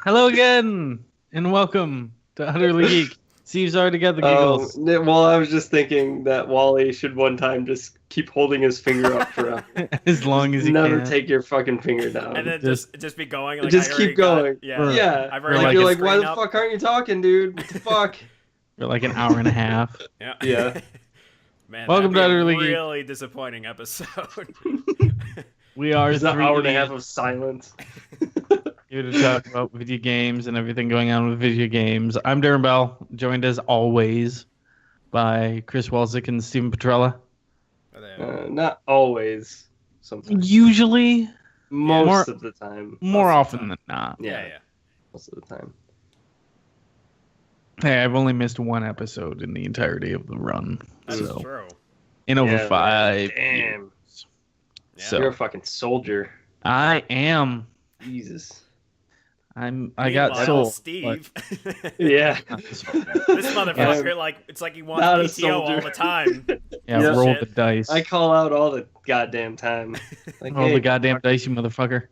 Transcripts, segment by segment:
Hello again, and welcome to Utterly Geek. Steve's already got the giggles. Well, I was just thinking that Wally should one time just keep holding his finger up forever. As long as you Never can. take your fucking finger down. And then just be going. Like, just keep going. Yeah. I've already like, you're like, got why the the screen fuck aren't you talking, dude? What the fuck? For like an hour and a half. Yeah. Yeah. Man, Welcome to Utterly Geek. really disappointing episode. We are It's an hour and a half of silence. here to talk about video games and everything going on with video games. I'm Darren Bell, joined as always by Chris Walzik and Steven Petrella. Not always. Sometimes. Usually, Most of the time. more often than not. Yeah. Most of the time. Hey, I've only missed one episode in the entirety of the run. That's so, true. in over Yeah, 5 Damn. years. Yeah. So You're a fucking soldier. I am. Jesus. I Meanwhile, got soul. Steve. Yeah. This motherfucker, it's like he wants Not a PTO all soldier. the time. Yeah, Yeah. roll Shit. the dice. I call out all the goddamn time. Like, Roll hey, the goddamn dice, you motherfucker.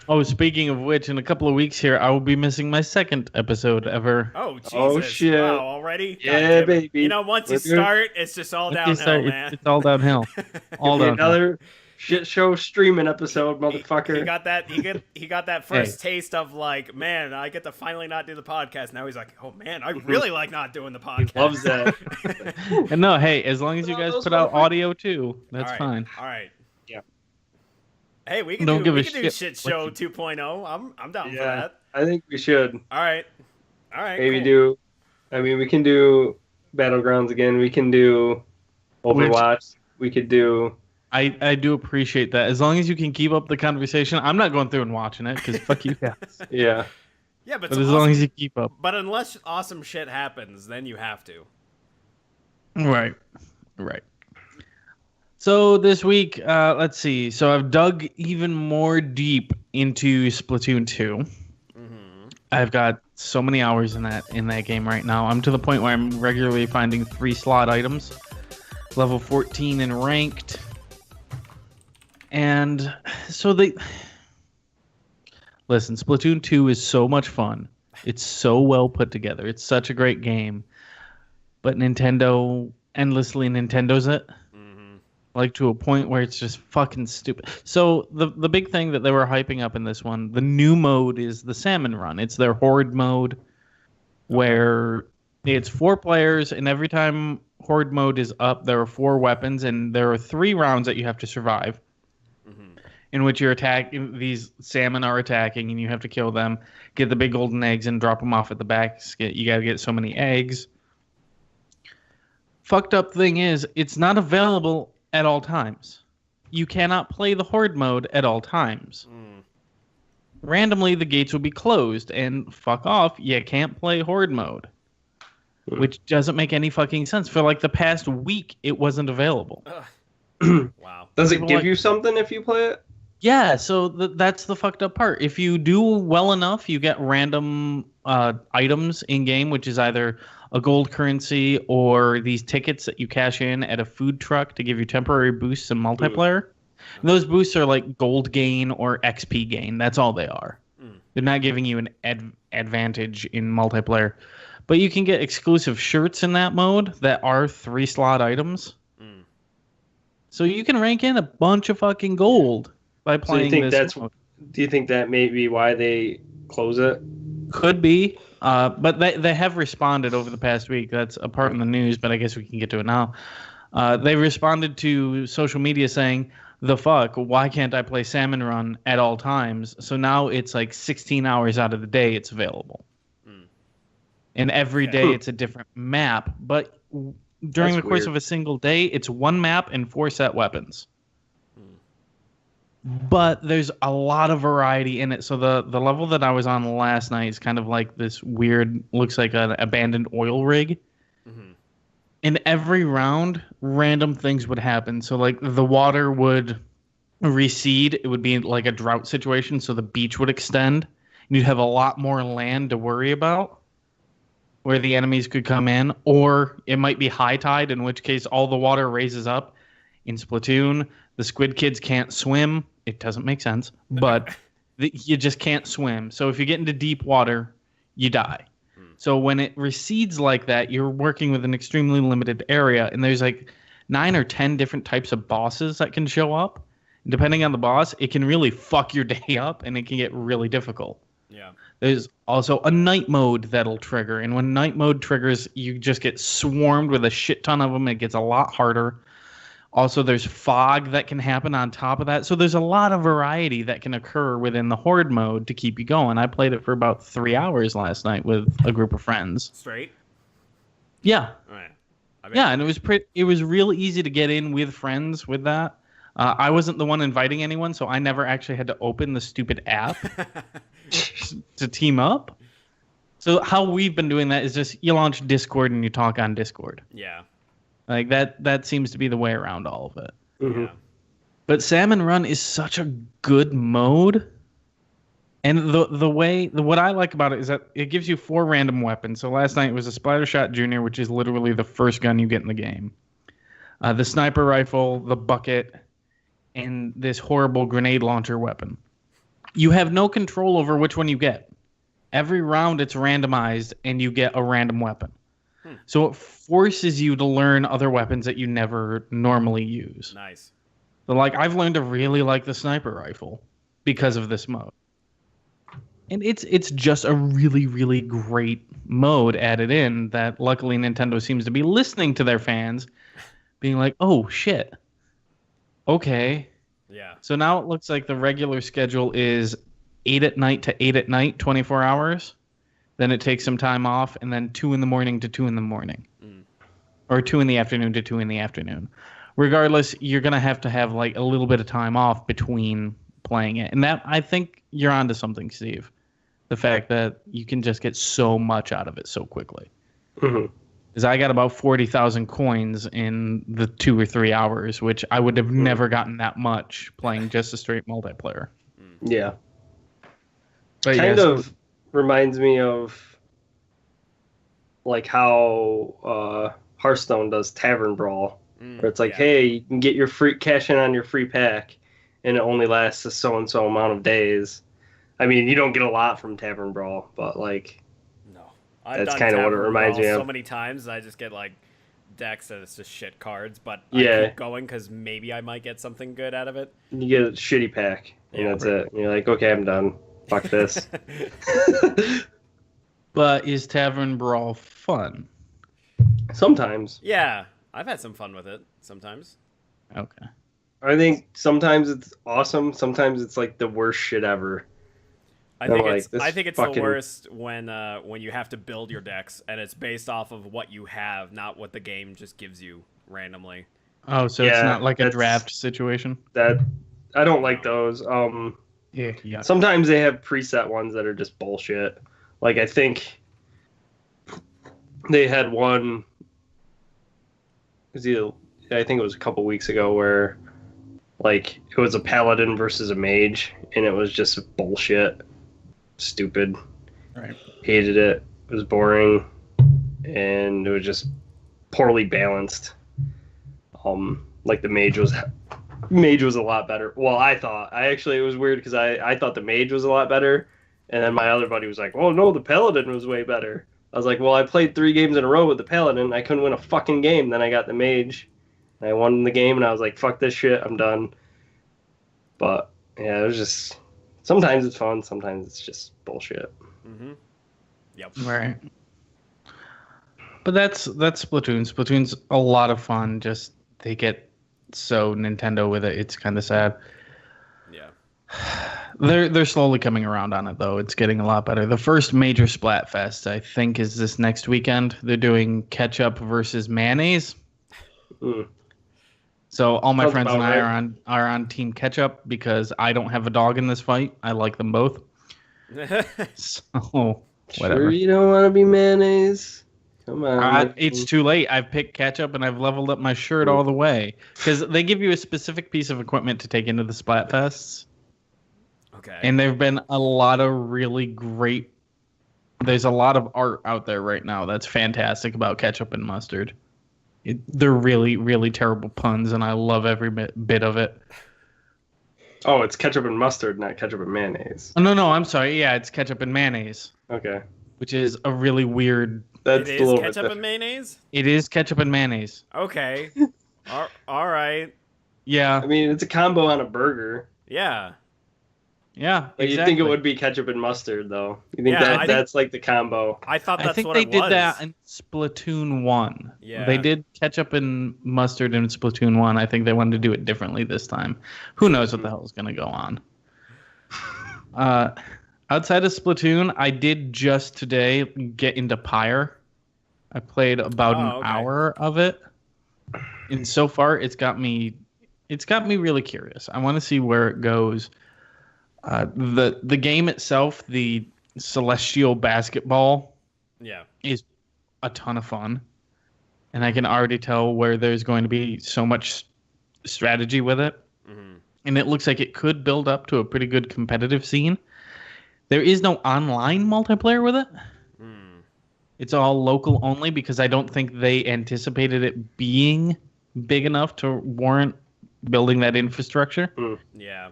Oh, speaking of which, in a couple of weeks here, I will be missing my second episode ever. Oh, Jesus. Oh, shit. Wow, already? Yeah, God damn it. baby. You know, once you We're good. start, it's just all Once you downhill, start, man. it's all downhill. All Give me downhill. another shit show streaming episode, motherfucker. He got that. He got that first taste of like, man, I get to finally not do the podcast. Now he's like, oh man, I really like not doing the podcast. Loves that. And no, hey, as long as you Put out guys those put out motherfuckers. audio too, that's All right, fine. All right. Yeah. Hey, we can Don't do give a we can do shit shit what show 2.0. I'm down for Yeah. that. I think we should. All right. Maybe cool. do. I mean, we can do Battlegrounds again. We can do Overwatch. We could do. I do appreciate that. As long as you can keep up the conversation, I'm not going through and watching it because fuck you guys. Yeah. Yeah, but But as long as you keep up, But unless awesome shit happens, then you have to. right. So this week, let's see. So I've dug even more deep into Splatoon 2. Mm-hmm. I've got so many hours in that game right now. I'm to the point where I'm regularly finding 3 slot items, level 14 and ranked. And so listen, Splatoon 2 is so much fun. It's so well put together. It's such a great game. But Nintendo endlessly Nintendo's it. Mm-hmm. Like to a point where it's just fucking stupid. So the big thing that they were hyping up in this one, the new mode is the Salmon Run. It's their Horde mode where it's 4 players, and every time Horde mode is up, there are 4 weapons, and there are 3 rounds that you have to survive. In which you're attacking, these salmon are attacking, and you have to kill them, get the big golden eggs, and drop them off at the basket. You got to get so many eggs. Fucked up thing is, it's not available at all times. You cannot play the Horde mode at all times. Randomly, the gates will be closed, and fuck off, you can't play Horde mode. Which doesn't make any fucking sense. For like the past week, it wasn't available. Wow. Does it People give like- you something if you play it? Yeah, so that's the fucked up part. If you do well enough, you get random items in game, which is either a gold currency or these tickets that you cash in at a food truck to give you temporary boosts in multiplayer. And those boosts are like gold gain or XP gain. That's all they are. They're not giving you an advantage in multiplayer. But you can get exclusive shirts in that mode that are 3 slot items. So you can rank in a bunch of fucking gold by So playing you think this that's? mode. Do you think that may be why they close it? Could be, but they have responded over the past week. That's a part in the news, but I guess we can get to it now. They responded to social media saying, the fuck, why can't I play Salmon Run at all times? So now it's like 16 hours out of the day it's available. And every day it's a different map. But during That's the course weird. of a single day, it's 1 map and 4 set weapons. But there's a lot of variety in it. So the level that I was on last night is kind of like this weird, looks like an abandoned oil rig. In every round, random things would happen. So like the water would recede. It would be like a drought situation. So the beach would extend. And you'd have a lot more land to worry about where the enemies could come in. Or it might be high tide, in which case all the water raises up. In Splatoon, the squid kids can't swim. It doesn't make sense. But You just can't swim. So if you get into deep water, you die. So when it recedes like that, you're working with an extremely limited area, and there's like 9 or 10 different types of bosses that can show up. And depending on the boss, it can really fuck your day up, and it can get really difficult. Yeah. There's also a night mode that'll trigger, and when night mode triggers, you just get swarmed with a shit ton of them. It gets a lot harder. Also, there's fog that can happen on top of that. So there's a lot of variety that can occur within the Horde mode to keep you going. I played it for about 3 hours last night with a group of friends. Straight? Yeah. All right. Yeah, and it was real easy to get in with friends with that. I wasn't the one inviting anyone, so I never actually had to open the stupid app to team up. So how we've been doing that is just you launch Discord and you talk on Discord. Yeah. Like that seems to be the way around all of it. Mm-hmm. Yeah. But Salmon Run is such a good mode. And what I like about it is that it gives you 4 random weapons. So last night it was a Splatter Shot Junior, which is literally the first gun you get in the game. The sniper rifle, the bucket, and this horrible grenade launcher weapon. You have no control over which one you get. Every round it's randomized and you get a random weapon. So it forces you to learn other weapons that you never normally use. Nice. So like I've learned to really like the sniper rifle because of this mode. And it's just a really, really great mode added in that luckily Nintendo seems to be listening to their fans, being like, oh shit. Okay. Yeah. So now it looks like the regular schedule is 8 at night to 8 at night, 24 hours. Then it takes some time off, and then 2 in the morning to 2 in the morning. Or 2 in the afternoon to 2 in the afternoon. Regardless, you're going to have like a little bit of time off between playing it. And that, I think you're onto something, Steve. The fact that you can just get so much out of it so quickly. Because I got about 40,000 coins in the 2 or 3 hours, which I would have never gotten that much playing just a straight multiplayer. Yeah. But kind of reminds me of like how Hearthstone does Tavern Brawl, where it's like, hey, you can get your free cash in on your free pack, and it only lasts a so and so amount of days. I mean, you don't get a lot from Tavern Brawl, but like, no, that's kind of what it reminds me of. So many times I just get like decks that it's just shit cards, but yeah. I keep going because maybe I might get something good out of it. You get a shitty pack, and that's it. And you're like, okay, I'm done. Fuck this. But is Tavern Brawl fun? Sometimes. Yeah, I've had some fun with it. Sometimes. Okay. I think sometimes it's awesome. Sometimes it's like the worst shit ever. I think it's the worst when you have to build your decks and it's based off of what you have, not what the game just gives you randomly. Oh, so it's not like a draft situation? That I don't like those. Yeah. Sometimes they have preset ones that are just bullshit. Like I think they had one. I think it was a couple weeks ago where like it was a paladin versus a mage, and it was just bullshit, stupid. Right. Hated it. It was boring, and it was just poorly balanced. Like the mage was a lot better. Well, it was weird because I thought the mage was a lot better, and then my other buddy was like, "Oh no, the paladin was way better." I was like, "Well, I played 3 games in a row with the paladin. I couldn't win a fucking game. Then I got the mage, and I won the game, and I was like, fuck this shit, I'm done." But yeah, it was just sometimes it's fun, sometimes it's just bullshit. Mm-hmm. Yep. Right. But that's Splatoon. Splatoon's a lot of fun. Just they get so Nintendo with it. It's kind of sad. Yeah. They're slowly coming around on it though. It's getting a lot better. The first major Splatfest, I think, is this next weekend. They're doing ketchup versus mayonnaise. So all my friends and I are on Team Ketchup because I don't have a dog in this fight. I like them both. So whatever. Sure you don't want to be mayonnaise? Come on. It's too late. I've picked ketchup and I've leveled up my shirt all the way. Because they give you a specific piece of equipment to take into the Splatfests. Okay. And there have been a lot of really great... There's a lot of art out there right now that's fantastic about ketchup and mustard. They're really, really terrible puns, and I love every bit of it. Oh, it's ketchup and mustard, not ketchup and mayonnaise. Oh, no, I'm sorry. Yeah, it's ketchup and mayonnaise. Okay. Which is a really weird... It is ketchup and mayonnaise? It is ketchup and mayonnaise. Okay. All right. Yeah. I mean, it's a combo on a burger. Yeah. Yeah, But exactly. you'd think it would be ketchup and mustard, though. You think that's like the combo. I thought that's what they it was. did that in Splatoon 1. Yeah. They did ketchup and mustard in Splatoon 1. I think they wanted to do it differently this time. Who knows what the hell is going to go on. Outside of Splatoon, I did just today get into Pyre. I played about an hour of it. And so far, it's got me really curious. I want to see where it goes. The game itself, the celestial basketball, is a ton of fun, and I can already tell where there's going to be so much strategy with it, and it looks like it could build up to a pretty good competitive scene. There is no online multiplayer with it. It's all local only because I don't think they anticipated it being big enough to warrant building that infrastructure. Yeah.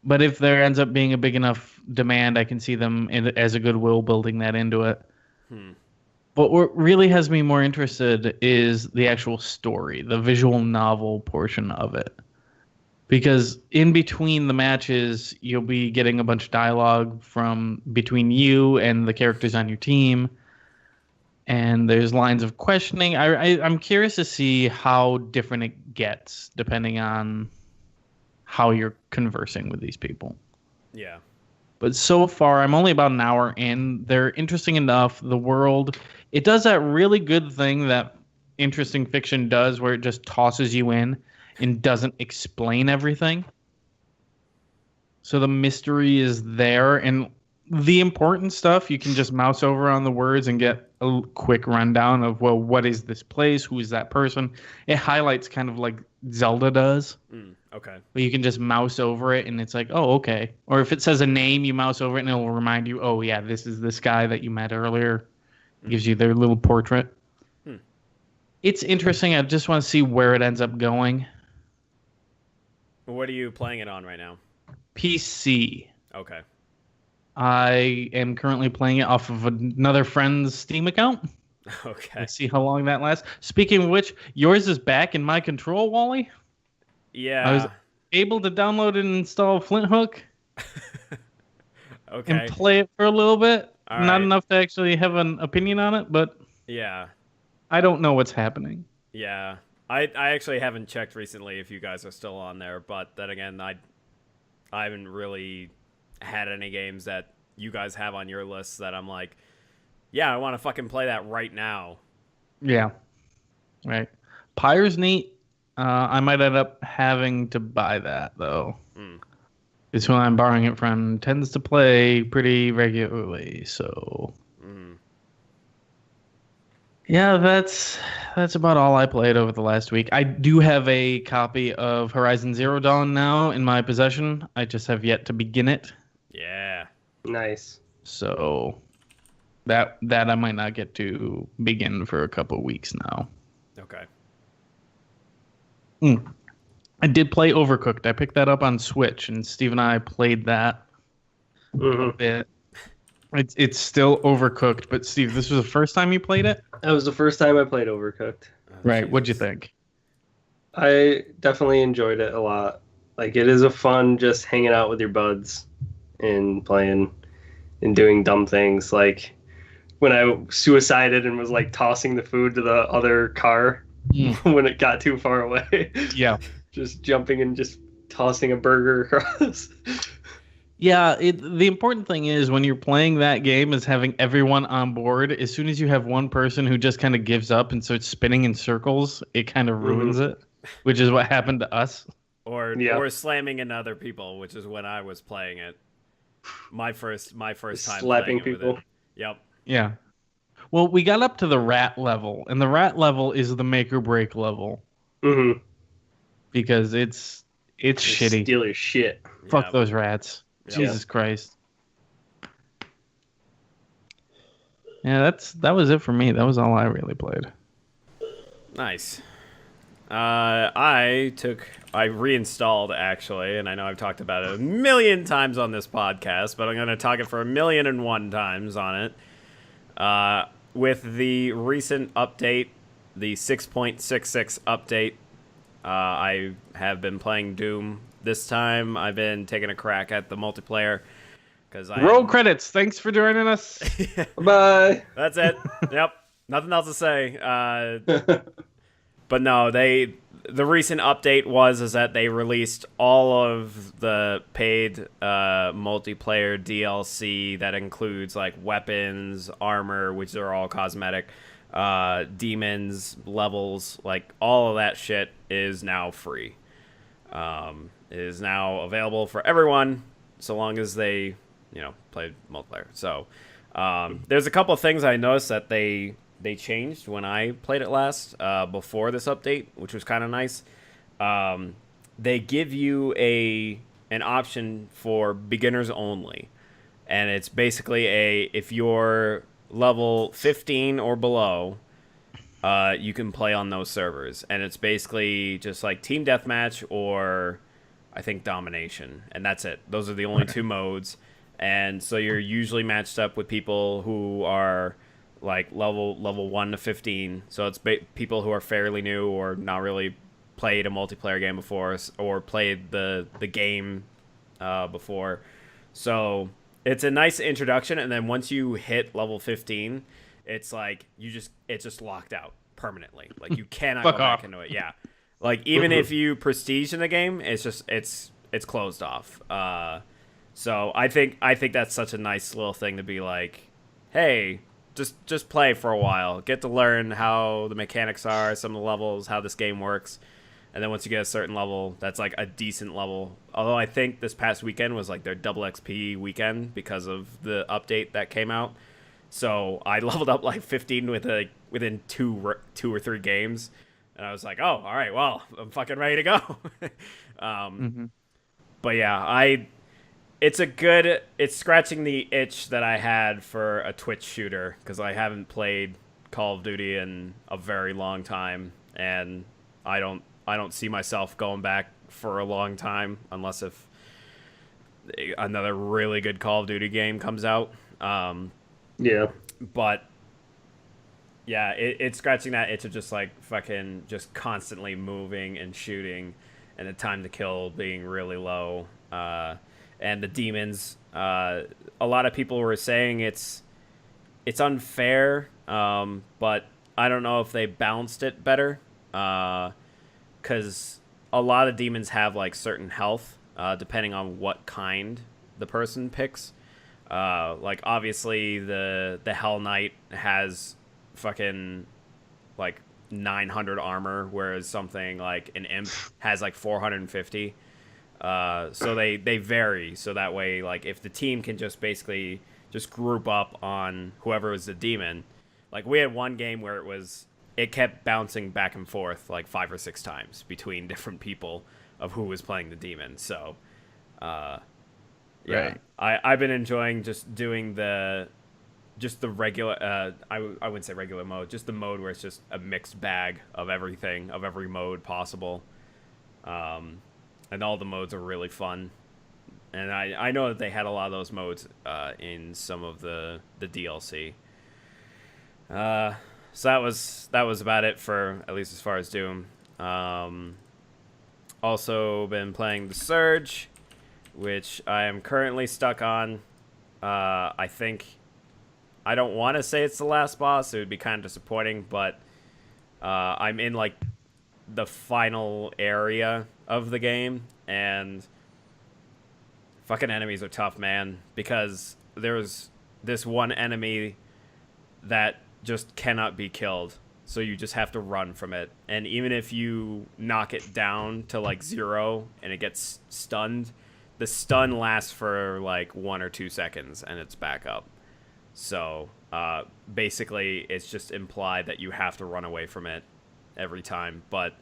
But if there ends up being a big enough demand, I can see them as a goodwill building that into it. But what really has me more interested is the actual story, the visual novel portion of it. Because in between the matches, you'll be getting a bunch of dialogue from between you and the characters on your team. And there's lines of questioning. I'm curious to see how different it gets depending on how you're conversing with these people. Yeah. But so far, I'm only about an hour in. They're interesting enough. The world, it does that really good thing that interesting fiction does where it just tosses you in and doesn't explain everything. So the mystery is there, and the important stuff, you can just mouse over on the words and get a quick rundown of, well, what is this place? Who is that person? It highlights kind of like Zelda does. Okay. But you can just mouse over it, and it's like, oh, okay. Or if it says a name, you mouse over it, and it'll remind you, oh, yeah, this is this guy that you met earlier. Gives you their little portrait. It's interesting. I just want to see where it ends up going. What are you playing it on right now? PC. Okay. I am currently playing it off of another friend's Steam account. Okay. Let's see how long that lasts. Speaking of which, yours is back in my control, Wally? Yeah. I was able to download and install Flint Hook. Okay. And play it for a little bit. All Not right. enough to actually have an opinion on it, but yeah. I don't know what's happening. Yeah. I actually haven't checked recently if you guys are still on there, but then again, I haven't really had any games that you guys have on your list that I'm like, yeah, I want to fucking play that right now. Yeah. Right. Pyre's neat. I might end up having to buy that, though. It's who I'm borrowing it from. Tends to play pretty regularly, so... Yeah, that's about all I played over the last week. I do have a copy of Horizon Zero Dawn now in my possession. I just have yet to begin it. Yeah. Nice. So that I might not get to begin for a couple weeks now. Okay. I did play Overcooked. I picked that up on Switch, and Steve and I played that a bit. It's still Overcooked, but Steve, this was the first time you played it? That was the first time I played Overcooked. Right. What'd you think? I definitely enjoyed it a lot. Like, it is a fun just hanging out with your buds and playing and doing dumb things. Like, when I suicided and was, like, tossing the food to the other car when it got too far away. Yeah. Just jumping and just tossing a burger across. Yeah, the important thing is when you're playing that game is having everyone on board. As soon as you have one person who just kind of gives up and starts spinning in circles, it kind of ruins it, which is what happened to us. Or slamming into other people, which is when I was playing it. My first time slapping playing people. With it. Yep. Yeah. Well, we got up to the rat level, and the rat level is the make or break level. Because it's shitty. Steal your shit. Fuck those rats. Jesus Christ. Yeah, that was it for me. That was all I really played. Nice. I reinstalled actually, and I know I've talked about it a million times on this podcast, but I'm going to talk it for 1,000,001 times on it. With the recent update, the 6.66 update, I have been playing Doom. This time, I've been taking a crack at the multiplayer. Roll credits. Thanks for joining us. Bye. That's it. Yep. Nothing else to say. But no, the recent update is that they released all of the paid multiplayer DLC that includes like weapons, armor, which are all cosmetic, demons, levels, like all of that shit is now free. It is now available for everyone, so long as they, play multiplayer. So there's a couple of things I noticed that they changed when I played it last, before this update, which was kind of nice. They give you an option for beginners only, and it's basically if you're level 15 or below, you can play on those servers, and it's basically just like team deathmatch or I think domination, and that's it. Those are the only two modes, and so you're usually matched up with people who are like level 1 to 15, so it's people who are fairly new or not really played a multiplayer game before or played the game before. So it's a nice introduction, and then once you hit level 15, it's like it's just locked out permanently. Like you cannot go back into it. Yeah, like even if you prestige in the game, it's closed off. So I think that's such a nice little thing to be like, hey, just play for a while, get to learn how the mechanics are, some of the levels, how this game works, and then once you get a certain level, that's like a decent level. Although I think this past weekend was like their double XP weekend because of the update that came out. So I leveled up like 15 within two or three games, and I was like, oh, all right, well, I'm fucking ready to go. But yeah, it's scratching the itch that I had for a Twitch shooter, because I haven't played Call of Duty in a very long time, and I don't see myself going back for a long time unless if another really good Call of Duty game comes out. Yeah. But yeah, it's scratching that itch of just like fucking just constantly moving and shooting, and the time to kill being really low. And the demons, a lot of people were saying it's unfair, but I don't know if they balanced it better, because a lot of demons have like certain health, depending on what kind the person picks. Like obviously the Hell Knight has fucking like 900 armor, whereas something like an imp has like 450. So they vary, so that way, like, if the team can just basically just group up on whoever was the demon. Like, we had one game where it kept bouncing back and forth, like, 5 or 6 times between different people of who was playing the demon, so, yeah. Right. I've been enjoying just doing the regular, I wouldn't say regular mode, just the mode where it's just a mixed bag of everything, of every mode possible. And all the modes are really fun. And I know that they had a lot of those modes in some of the DLC. So that was about it for, at least as far as Doom. Also been playing The Surge, which I am currently stuck on. I don't want to say it's the last boss. It would be kind of disappointing, but I'm in like the final area of the game, and fucking enemies are tough, man, because there's this one enemy that just cannot be killed, so you just have to run from it, and even if you knock it down to like 0 and it gets stunned, the stun lasts for like 1 or 2 seconds and it's back up. So basically it's just implied that you have to run away from it every time, but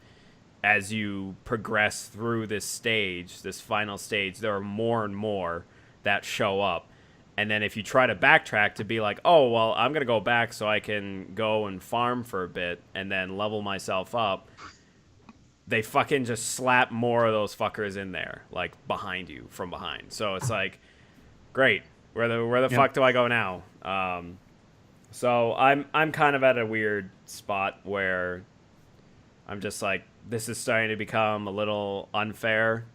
as you progress through this final stage, there are more and more that show up. And then if you try to backtrack to be like, oh, well, I'm going to go back so I can go and farm for a bit and then level myself up, they fucking just slap more of those fuckers in there, like behind you from behind. So it's like, great. Where the fuck do I go now? So I'm kind of at a weird spot where I'm just like, this is starting to become a little unfair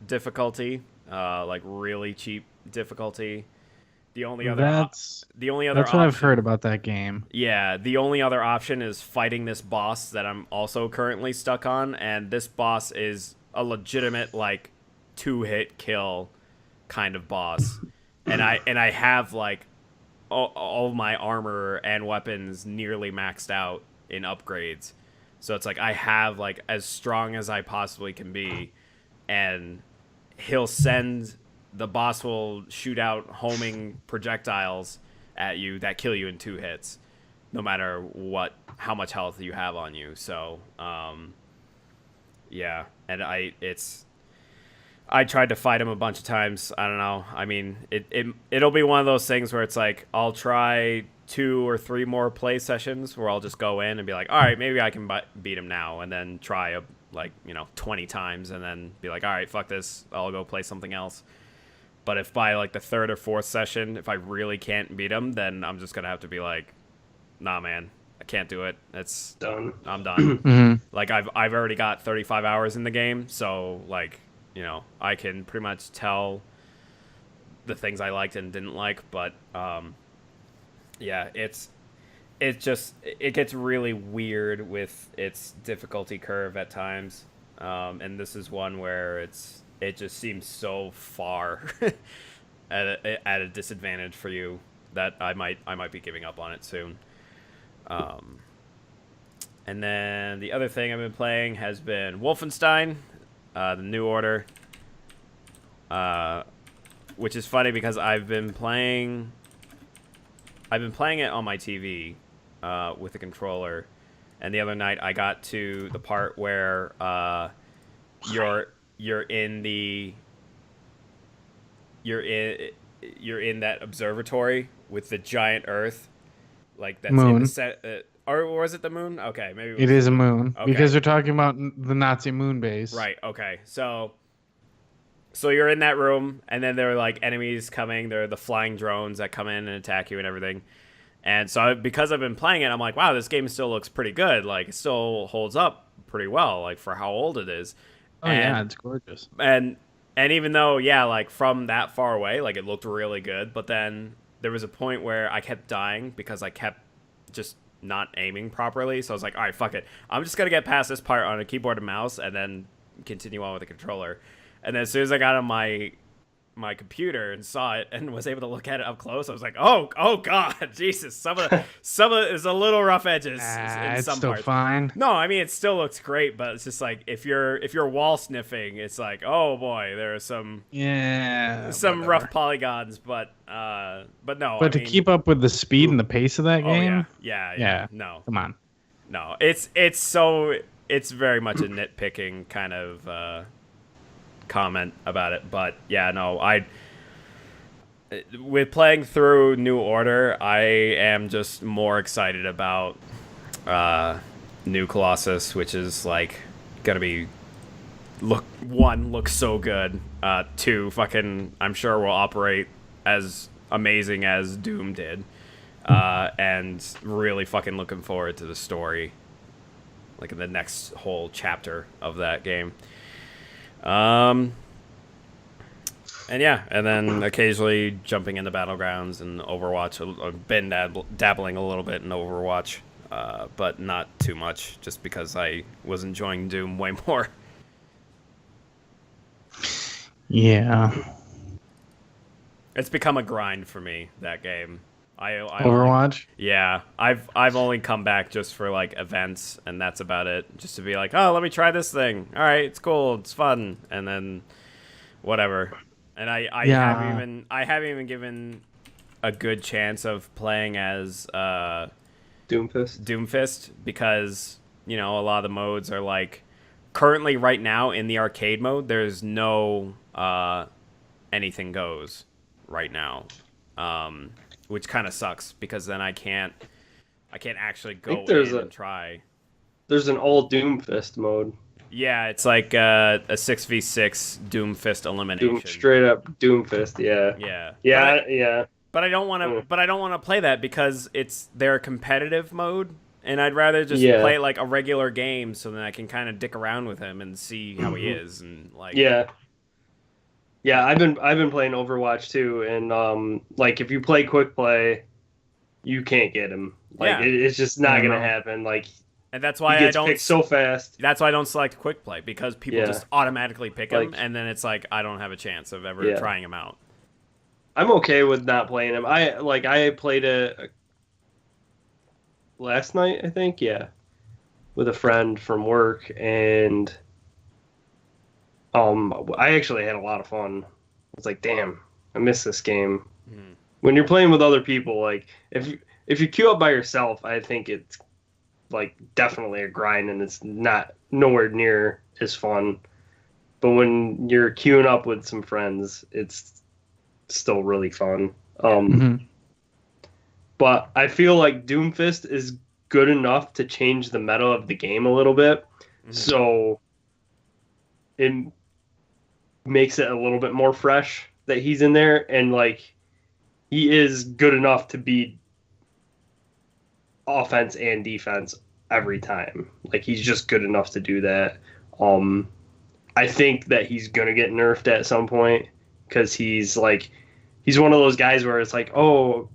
difficulty, like really cheap difficulty. The only other That's what option, I've heard about that game. Yeah, the only other option is fighting this boss that I'm also currently stuck on, and this boss is a legitimate like 2-hit kill kind of boss. And I have like all of my armor and weapons nearly maxed out in upgrades. So it's like I have like as strong as I possibly can be, and the boss will shoot out homing projectiles at you that kill you in 2 hits, no matter how much health you have on you. So, yeah, and I tried to fight him a bunch of times. I don't know. I mean, it'll be one of those things where it's like I'll try 2 or 3 more play sessions where I'll just go in and be like, all right, maybe I can beat him now, and then try 20 times, and then be like, all right, fuck this, I'll go play something else. But if by like the 3rd or 4th session, if I really can't beat him, then I'm just gonna have to be like, nah, man, I can't do it. It's done. I'm done. Like I've already got 35 hours in the game, so like, I can pretty much tell the things I liked and didn't like. But yeah, it gets really weird with its difficulty curve at times, and this is one where it just seems so far at a disadvantage for you that I might be giving up on it soon. And then the other thing I've been playing has been Wolfenstein, the New Order, which is funny because I've been playing it on my TV with the controller, and the other night I got to the part where you're in that observatory with the giant Earth, like that's moon. In the set. Or was it the moon? Okay, maybe it is a moon, okay. Because they're talking about the Nazi moon base. Right. Okay. So you're in that room, and then there are like enemies coming. There are the flying drones that come in and attack you and everything. And so because I've been playing it, I'm like, wow, this game still looks pretty good. Like it still holds up pretty well, like for how old it is. Oh, yeah, it's gorgeous. And even though, yeah, like from that far away, like it looked really good, but then there was a point where I kept dying because I kept just not aiming properly. So I was like, all right, fuck it. I'm just going to get past this part on a keyboard and mouse and then continue on with the controller. And then as soon as I got on my computer and saw it and was able to look at it up close, I was like, oh God, Jesus, some of it is a little rough edges in it's some still parts. fine. No, I mean it still looks great, but it's just like if you're wall sniffing, it's like, oh boy, there are some rough polygons, but no. But to keep up with the speed and the pace of that game, yeah, no, come on, no, it's very much a nitpicking kind of comment about it, but yeah, no, with playing through New Order, I am just more excited about New Colossus, which is like gonna be looks so good. 2, fucking, I'm sure will operate as amazing as Doom did, and really fucking looking forward to the story, like in the next whole chapter of that game. And yeah, and then occasionally jumping into Battlegrounds and Overwatch. I've been dabbling a little bit in Overwatch, but not too much, just because I was enjoying Doom way more. Yeah. It's become a grind for me, that game. Overwatch? Yeah, I've only come back just for like events, and that's about it. Just to be like, oh, let me try this thing. All right, it's cool, it's fun, and then whatever. And I haven't even given a good chance of playing as Doomfist, because a lot of the modes are like currently right now in the arcade mode. There's no anything goes right now. Which kind of sucks, because then I can't actually go in and try. There's an all Doomfist mode Yeah, it's like a 6v6 Doomfist elimination. Straight up Doomfist, yeah. Yeah. But I don't want to. But I don't want to play that because it's their competitive mode, and I'd rather just play like a regular game so then I can kind of dick around with him and see how he is and like. Yeah. Yeah, I've been playing Overwatch too, and like if you play quick play, you can't get him. Like it's just not gonna happen. Like. And that's why I don't pick so fast. That's why I don't select quick play because people just automatically pick him, and then it's like I don't have a chance of ever trying him out. I'm okay with not playing him. I played a last night, I think, with a friend from work, and I actually had a lot of fun. I was like, damn, I miss this game. When you're playing with other people, like if you queue up by yourself, I think it's like definitely a grind and it's nowhere near as fun. But when you're queuing up with some friends, it's still really fun. But I feel like Doomfist is good enough to change the meta of the game a little bit. So it makes it a little bit more fresh that he's in there, and like he is good enough to be offense and defense every time. Like he's just good enough to do that. I think that he's gonna get nerfed at some point because he's one of those guys where it's like, oh,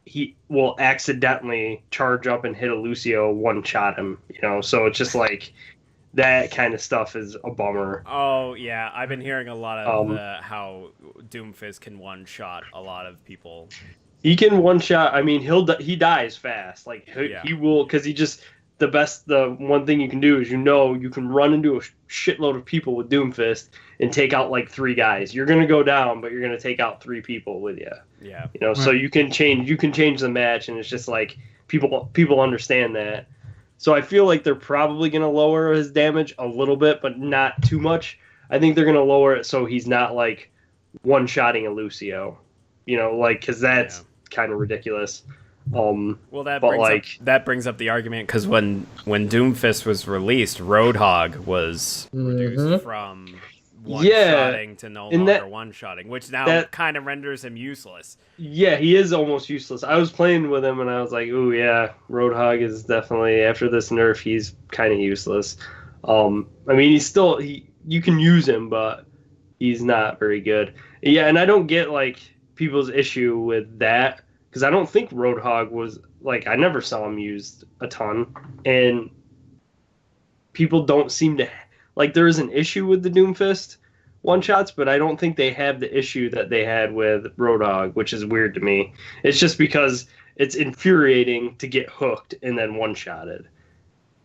he will accidentally charge up and hit a Lucio, one shot him, so it's just like that kind of stuff is a bummer. Oh yeah, I've been hearing a lot of how Doomfist can one shot a lot of people. He can one shot. I mean, he dies fast. Like he will, because the one thing you can do is you can run into a shitload of people with Doomfist and take out like 3 guys. You're gonna go down, but you're gonna take out 3 people with you. Yeah. So you can change the match, and it's just like people understand that. So I feel like they're probably gonna lower his damage a little bit, but not too much. I think they're gonna lower it so he's not like one-shotting a Lucio. Because that's kind of ridiculous. Well, that brings up the argument because when Doomfist was released, Roadhog was reduced from one-shotting to no longer one-shotting, which now kind of renders him useless. Yeah, he is almost useless. I was playing with him and I was like, ooh, yeah, Roadhog is definitely, after this nerf, he's kind of useless. I mean, you can use him, but he's not very good. Yeah, and I don't get like people's issue with that because I don't think Roadhog was like, I never saw him used a ton, and people don't seem to like, there is an issue with the Doomfist one shots, but I don't think they have the issue that they had with Roadhog, which is weird to me. It's just because it's infuriating to get hooked and then one shotted.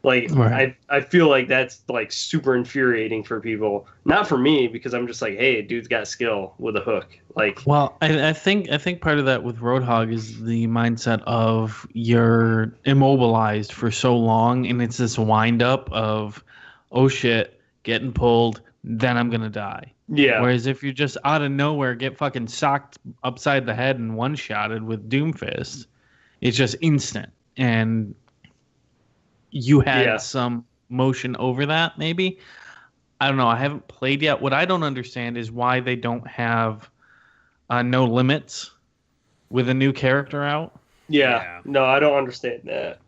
Like, right. I feel like that's like super infuriating for people. Not for me, because I'm just like, hey, dude's got skill with a hook. Like, well, I think part of that with Roadhog is the mindset of you're immobilized for so long, and it's this wind up of, oh shit, getting pulled, then I'm gonna die. Yeah. Whereas if you just out of nowhere get fucking socked upside the head and one shotted with Doomfist, it's just instant. And you had some motion over that, maybe. I don't know. I haven't played yet. What I don't understand is why they don't have no limits with a new character out. Yeah. No, I don't understand that.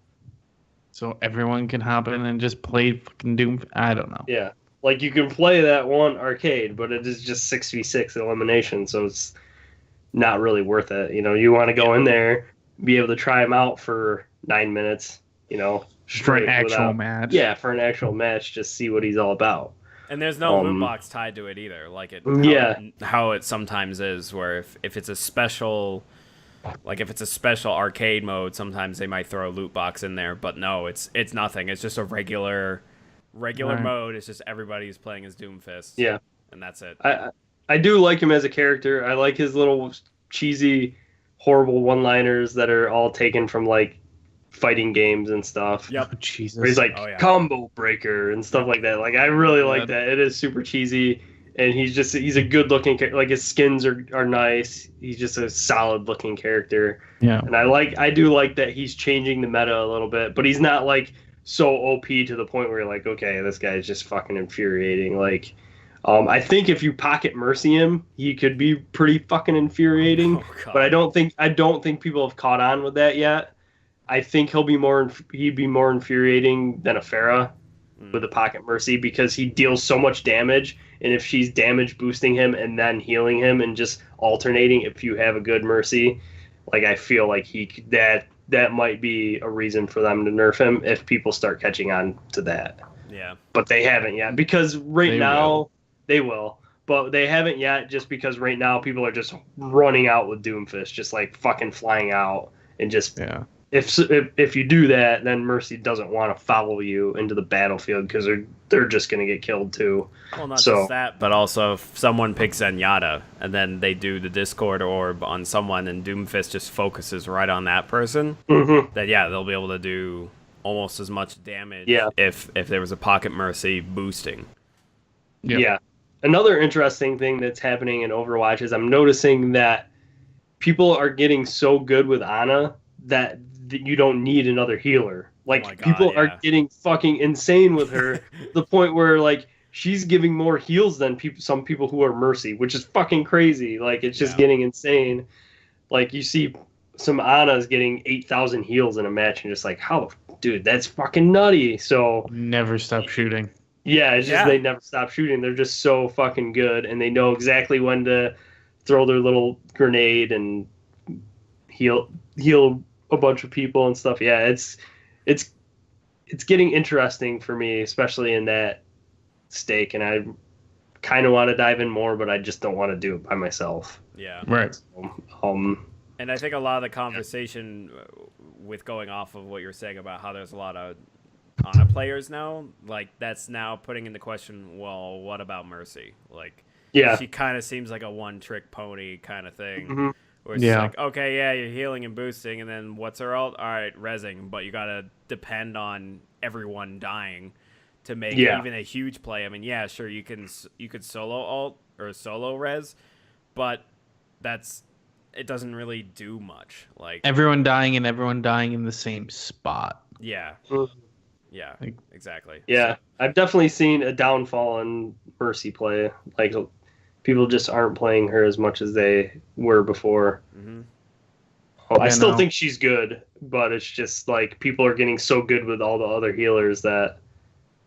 So everyone can hop in and just play fucking Doom. I don't know. Yeah. Like, you can play that one arcade, but it is just 6v6 elimination, so it's not really worth it. You want to go in there, be able to try them out for 9 minutes, for an actual match. Yeah, for an actual match, just see what he's all about. And there's no loot box tied to it either, like how it sometimes is, where if it's a special, like if it's a special arcade mode, sometimes they might throw a loot box in there, but no, it's nothing. It's just a regular right. mode. It's just everybody's playing as Doomfist. Yeah, and that's it. I do like him as a character. I like his little cheesy, horrible one-liners that are all taken from like fighting games and stuff. Yep. Oh, Jesus. Where he's like combo breaker and stuff like that. Like, I really like that. It is super cheesy, and he's a good looking character. Like, his skins are nice. He's just a solid looking character. Yeah. And I do like that he's changing the meta a little bit, but he's not like so OP to the point where you're like, okay, this guy is just fucking infuriating. Like, I think if you pocket mercy him, he could be pretty fucking infuriating. Oh, God. But I don't think people have caught on with that yet. I think he'd be more infuriating than a Pharah with a pocket mercy because he deals so much damage, and if she's damage boosting him and then healing him and just alternating, if you have a good mercy, like I feel like that might be a reason for them to nerf him if people start catching on to that. Yeah. But they haven't yet because they will. But they haven't yet just because right now people are just running out with Doomfist, just like fucking flying out and just If you do that, then Mercy doesn't want to follow you into the battlefield because they're just going to get killed too. Well, not just that, but also if someone picks Zenyatta and then they do the Discord orb on someone and Doomfist just focuses right on that person, then they'll be able to do almost as much damage if there was a pocket Mercy boosting. Yep. Yeah. Another interesting thing that's happening in Overwatch is I'm noticing that people are getting so good with Ana that you don't need another healer. Like, people are getting fucking insane with her to the point where, like, she's giving more heals than some people who are Mercy, which is fucking crazy. Like, it's just getting insane. Like, you see some Ana's getting 8,000 heals in a match, and just like, dude, that's fucking nutty. So never stop shooting. Yeah, it's just they never stop shooting. They're just so fucking good, and they know exactly when to throw their little grenade and heal a bunch of people and stuff. Yeah, it's getting interesting for me, especially in that stake, and I kind of want to dive in more, but I just don't want to do it by myself. Yeah. Right. So, and I think a lot of the conversation with going off of what you're saying about how there's a lot of Ana players now, like that's now putting into question, well, what about Mercy? Like, she kind of seems like a one-trick pony kind of thing. Mm-hmm. Where it's like, okay, you're healing and boosting, and then what's her ult? All right, rezzing, but you gotta depend on everyone dying to make even a huge play. I mean, sure, you could solo ult or solo res, but it doesn't really do much. Like everyone dying in the same spot. Yeah. Yeah, exactly. Yeah, I've definitely seen a downfall in Mercy play. Like, people just aren't playing her as much as they were before. Mm-hmm. I still think she's good, but it's just like people are getting so good with all the other healers that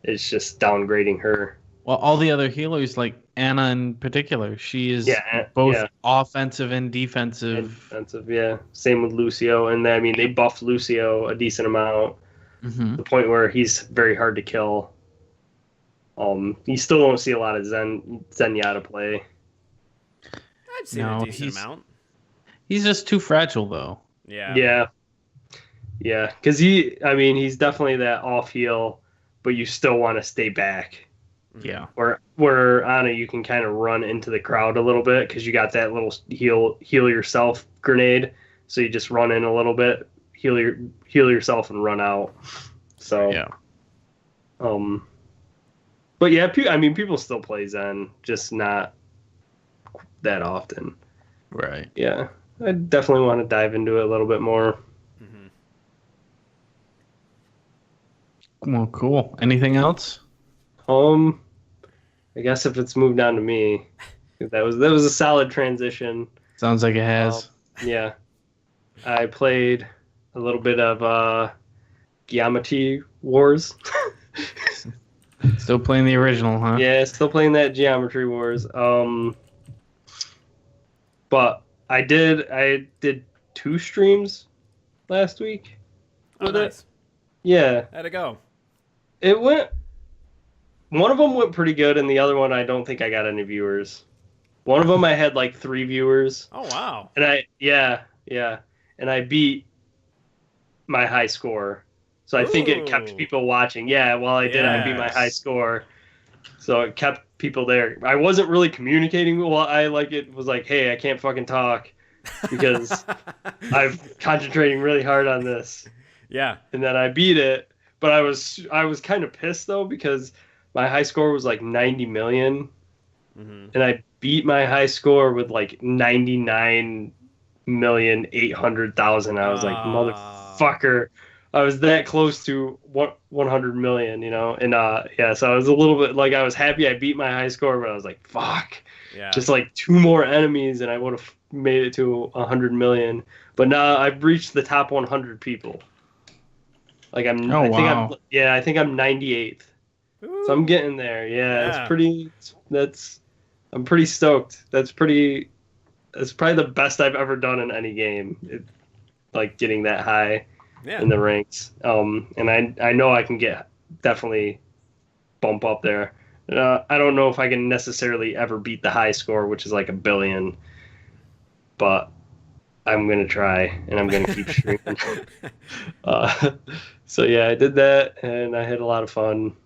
it's just downgrading her. Well, all the other healers, like Ana in particular, she is both offensive and defensive. Same with Lucio, and I mean they buffed Lucio a decent amount. Mm-hmm. The point where he's very hard to kill. You still don't see a lot of Zenyatta play. I've seen a decent amount. He's just too fragile, though. Yeah. Because he's definitely that off heal, but you still want to stay back. Yeah. Where Ana, you can kind of run into the crowd a little bit because you got that little heal yourself grenade. So you just run in a little bit, heal yourself, and run out. So but yeah, people still play Zen, just not that often. Right. Yeah, I definitely want to dive into it a little bit more. Mm-hmm. Well, cool. Anything else? I guess if it's moved on to me, that was a solid transition. Sounds like it has. Yeah, I played a little bit of Geometry Wars. Still playing the original, huh? Yeah, still playing that Geometry Wars. But I did 2 streams last week. With it. Yeah. How'd it go? One of them went pretty good, and the other one I don't think I got any viewers. One of them I had like 3 viewers. Oh wow. And and I beat my high score. So I think it kept people watching. Yeah, while I did, I beat my high score. So it kept people there. I wasn't really communicating well. I was like, hey, I can't fucking talk because I'm concentrating really hard on this. Yeah. And then I beat it, but I was kind of pissed though because my high score was like 90 million. Mm-hmm. And I beat my high score with like 99,800,000. I was like, motherfucker. I was that close to 100 million, you know, and yeah, so I was a little bit like I was happy I beat my high score, but I was like, fuck, Yeah. just like 2 more enemies, and I would have made it to 100 million. But now I've reached the top 100 people. Like I think I'm 98th. Ooh. So I'm getting there. Yeah, Yeah. I'm pretty stoked. That's probably the best I've ever done in any game. Like getting that high in the ranks. And I know I can definitely bump up there. I don't know if I can necessarily ever beat the high score, which is like 1 billion, but I'm gonna try, and I'm gonna keep streaming. So yeah, I did that, and I had a lot of fun.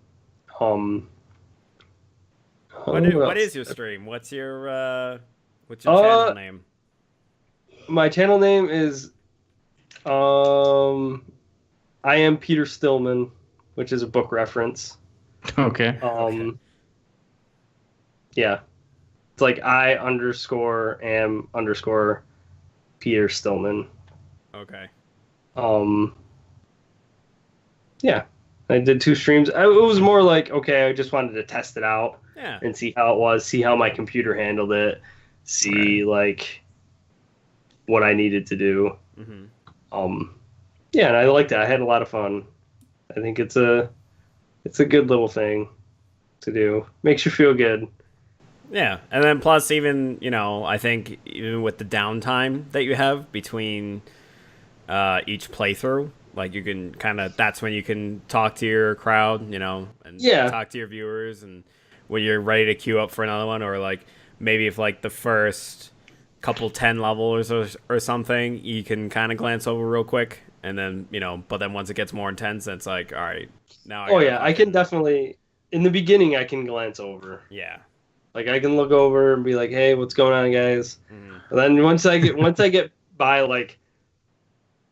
What is your stream? What's your channel name? My channel name is I am Peter Stillman, which is a book reference. Okay. Yeah, it's like I_am_ Peter Stillman. Okay. Yeah, I did 2 streams. It was more like, okay, I just wanted to test it out and see how it was, see how my computer handled it, see like what I needed to do. Mm-hmm. Yeah, and I liked it. I had a lot of fun. I think it's a good little thing to do. Makes you feel good. Yeah, and then plus even, you know, I think even with the downtime that you have between each playthrough, like you can that's when you can talk to your crowd, you know, and talk to your viewers, and when you're ready to queue up for another one, or like maybe if like the first couple 10 levels or something, you can kind of glance over real quick, and then, you know, but then once it gets more intense, it's like, all right, now I can definitely, in the beginning I can glance over. Yeah. Like I can look over and be like, "Hey, what's going on, guys?" And then once I get by like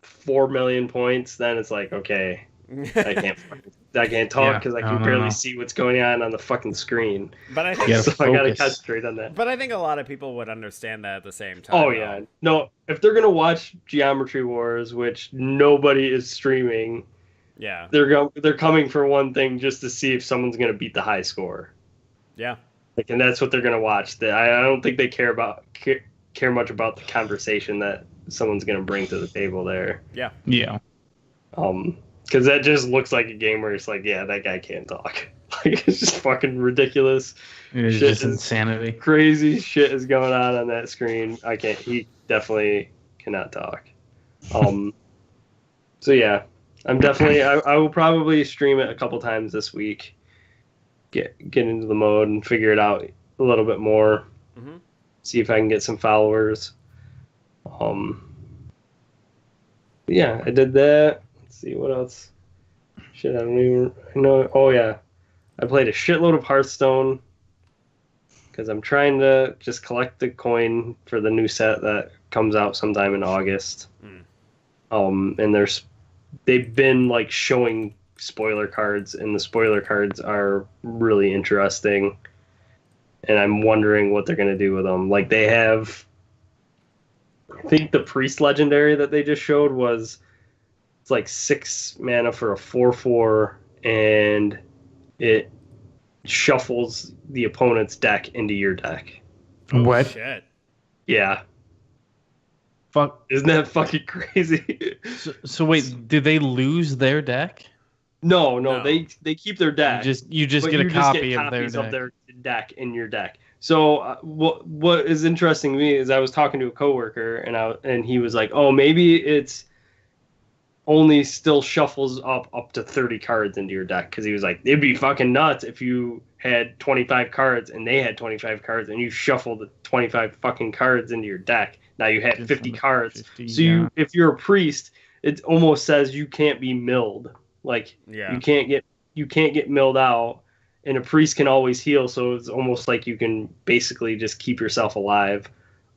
4 million points, then it's like, okay, I can't talk because I can barely see what's going on the fucking screen. But I think so I gotta concentrate on that. But I think a lot of people would understand that at the same time. Oh yeah, no, if they're gonna watch Geometry Wars, which nobody is streaming, they're coming for one thing, just to see if someone's gonna beat the high score. Yeah. Like, and that's what they're gonna watch. I don't think they care much about the conversation that someone's gonna bring to the table there. Yeah. Yeah. Because that just looks like a game where it's like, yeah, that guy can't talk. Like, it's just fucking ridiculous. It's just insanity. Crazy shit is going on that screen. He definitely cannot talk. So yeah, I'm definitely. I will probably stream it a couple times this week. Get into the mode and figure it out a little bit more. Mm-hmm. See if I can get some followers. Yeah, I did that. Let's see what else. Shit, I don't even know. Oh yeah, I played a shitload of Hearthstone because I'm trying to just collect the coin for the new set that comes out sometime in August. And they've been like showing spoiler cards, and the spoiler cards are really interesting, and I'm wondering what they're going to do with them. Like, they have, I think the Priest Legendary that they just showed it's like 6 mana for a 4/4, and it shuffles the opponent's deck into your deck. What? Shit. Yeah. Fuck. Isn't that fucking crazy? So wait, did they lose their deck? No, they keep their deck. You just get a copy of their deck in your deck. So what is interesting to me is I was talking to a coworker, and he was like, "Oh, maybe it's only still shuffles up to 30 cards into your deck," because he was like, "It'd be fucking nuts if you had 25 cards and they had 25 cards and you shuffled 25 fucking cards into your deck. Now you had 50 cards. So if you're a priest, it almost says you can't be milled. Like, you can't get milled out, and a priest can always heal, so it's almost like you can basically just keep yourself alive.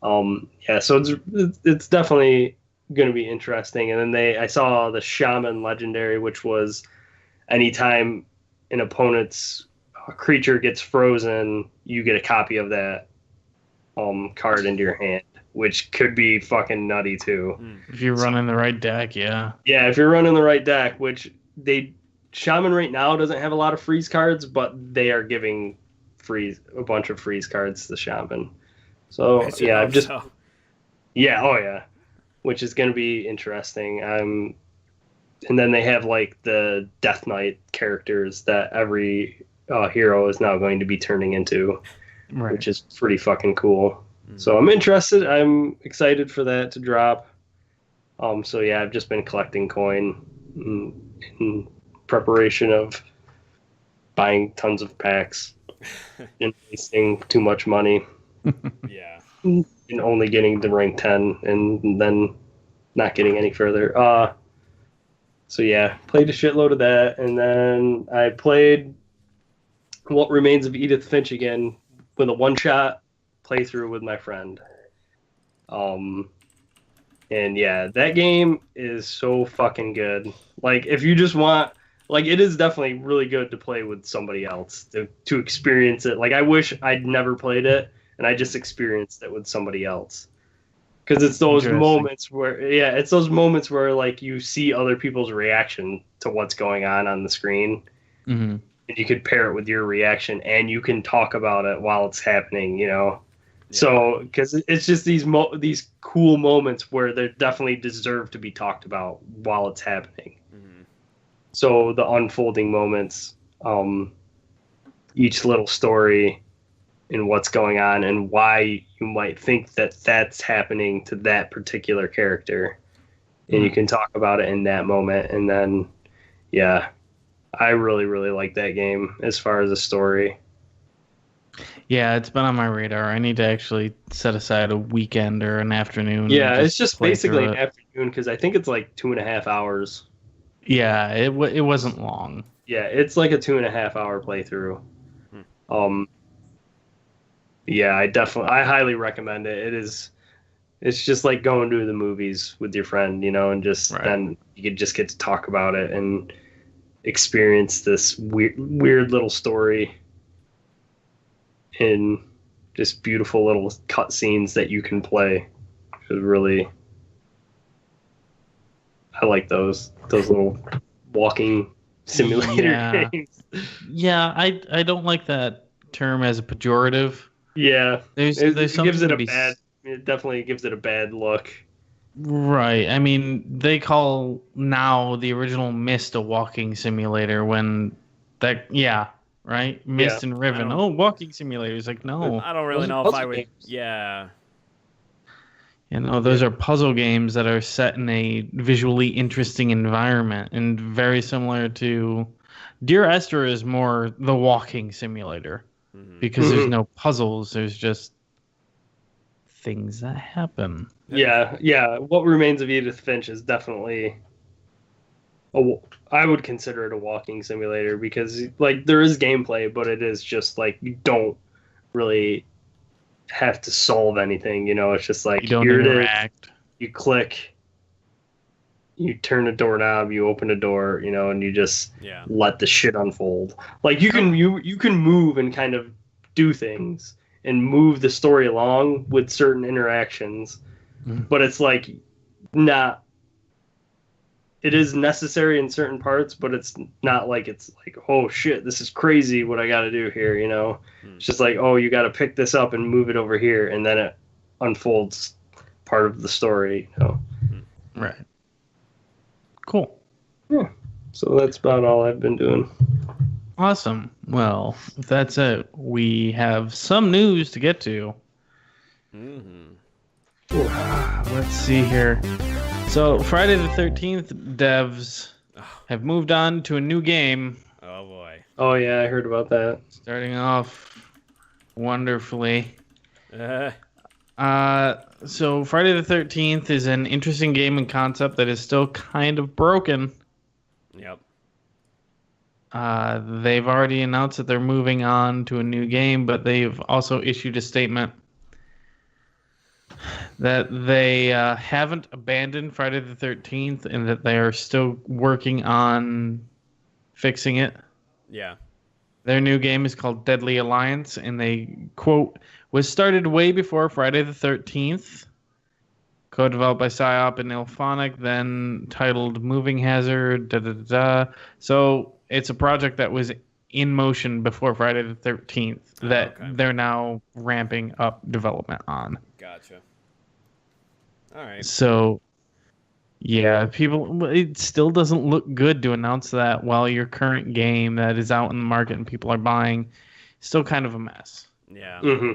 So it's definitely going to be interesting. And then I saw the Shaman Legendary, which was anytime an opponent's creature gets frozen, you get a copy of that card into your hand, which could be fucking nutty too. If you're running the right deck, yeah. Yeah, if you're running the right deck, which Shaman right now doesn't have a lot of freeze cards, but they are giving a bunch of freeze cards to Shaman. So yeah, I've just yeah, oh yeah, which is going to be interesting. And then they have like the Death Knight characters that every hero is now going to be turning into, which is pretty fucking cool. So I'm interested. I'm excited for that to drop. So yeah, I've just been collecting coin in preparation of buying tons of packs and wasting too much money. Yeah. And only getting to rank 10 and then not getting any further. So yeah, played a shitload of that, and then I played What Remains of Edith Finch again with a one-shot playthrough with my friend. And yeah, that game is so fucking good. Like, if you just want, like, it is definitely really good to play with somebody else to experience it. Like, I wish I'd never played it and I just experienced it with somebody else. Because it's those moments where, yeah, it's those moments where, like, you see other people's reaction to what's going on the screen. Mm-hmm. And you could pair it with your reaction, and you can talk about it while it's happening, you know? Yeah. So, because it's just these cool moments where they definitely deserve to be talked about while it's happening. Mm-hmm. So, the unfolding moments, each little story, and what's going on and why you might think that that's happening to that particular character. And you can talk about it in that moment. And then, yeah, I really, really like that game as far as the story. Yeah, it's been on my radar. I need to actually set aside a weekend or an afternoon. Yeah, it's just basically an afternoon because I think it's like 2.5 hours. Yeah, it wasn't long. Yeah, it's like a 2.5 hour playthrough. Yeah, I highly recommend it. It's just like going to the movies with your friend, you know, and just then you could just get to talk about it and experience this weird little story in just beautiful little cutscenes that you can play. It was really, I like those little walking simulator games. Yeah, I don't like that term as a pejorative. Yeah, there's it gives it it definitely gives it a bad look. Right. I mean, they call now the original Myst a walking simulator when right? Myst and Riven. Oh, walking simulators. Like, no. I don't really know if I would. Games. Yeah. You know, those are puzzle games that are set in a visually interesting environment and very similar to Dear Esther is more the walking simulator because there's no puzzles. There's just things that happen. Yeah. What Remains of Edith Finch is definitely I would consider it a walking simulator because like there is gameplay, but it is just like you don't really have to solve anything, you know. It's just like you don't interact. You click, you turn a doorknob, you open a door, you know, and you just let the shit unfold. Like you can move and kind of do things and move the story along with certain interactions, but it's like not. It is necessary in certain parts, but it's not like it's like, oh shit, this is crazy what I got to do here, you know? It's just like, oh, you got to pick this up and move it over here, and then it unfolds part of the story, you know? Right. Cool. Yeah. So that's about all I've been doing. Awesome. Well, if that's it, we have some news to get to. Let's see here. So, Friday the 13th devs have moved on to a new game. Oh, boy. Oh, yeah, I heard about that. Starting off wonderfully. So, Friday the 13th is an interesting game and concept that is still kind of broken. Yep. They've already announced that they're moving on to a new game, but they've also issued a statement that they haven't abandoned Friday the 13th and that they are still working on fixing it. Yeah. Their new game is called Deadly Alliance, and they, quote, was started way before Friday the 13th, co-developed by Psyop and Ilphonic, then titled Moving Hazard. Da, da, da, da. So it's a project that was in motion before Friday the 13th that they're now ramping up development on. Gotcha. All right. So, yeah, it still doesn't look good to announce that while your current game that is out in the market and people are buying is still kind of a mess. Yeah. Mm-hmm.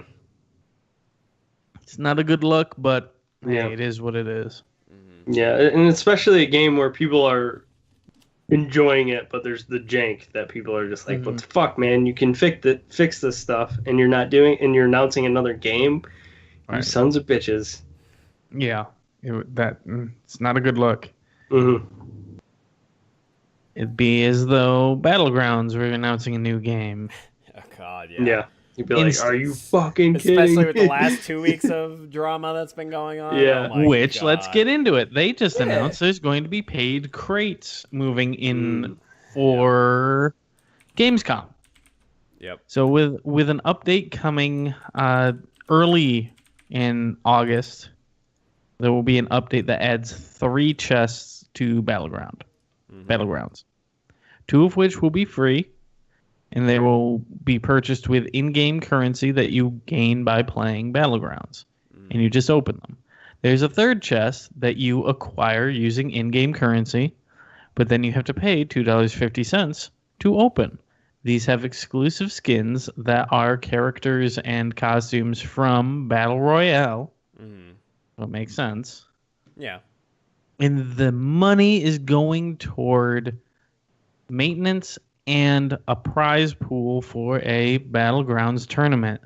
It's not a good look, but hey, it is what it is. Mm-hmm. Yeah, and especially a game where people are enjoying it, but there's the jank that people are just like, what the fuck, man? You can fix this stuff, and you're not doing, and you're announcing another game. You sons of bitches. Yeah, it's not a good look. Mm-hmm. It'd be as though Battlegrounds were announcing a new game. Oh God, yeah. Yeah. You'd be like, are you fucking kidding? Especially with the last 2 weeks of drama that's been going on. Yeah. Oh Which, God. let's get into it. They just announced there's going to be paid crates moving in for Gamescom. Yep. So with an update coming early in August, there will be an update that adds 3 chests to Battlegrounds. 2 of which will be free. And they will be purchased with in-game currency that you gain by playing Battlegrounds. And you just open them. There's a 3rd chest that you acquire using in-game currency, but then you have to pay $2.50 to open. These have exclusive skins that are characters and costumes from Battle Royale. That makes sense. Yeah. And the money is going toward maintenance and a prize pool for a Battlegrounds tournament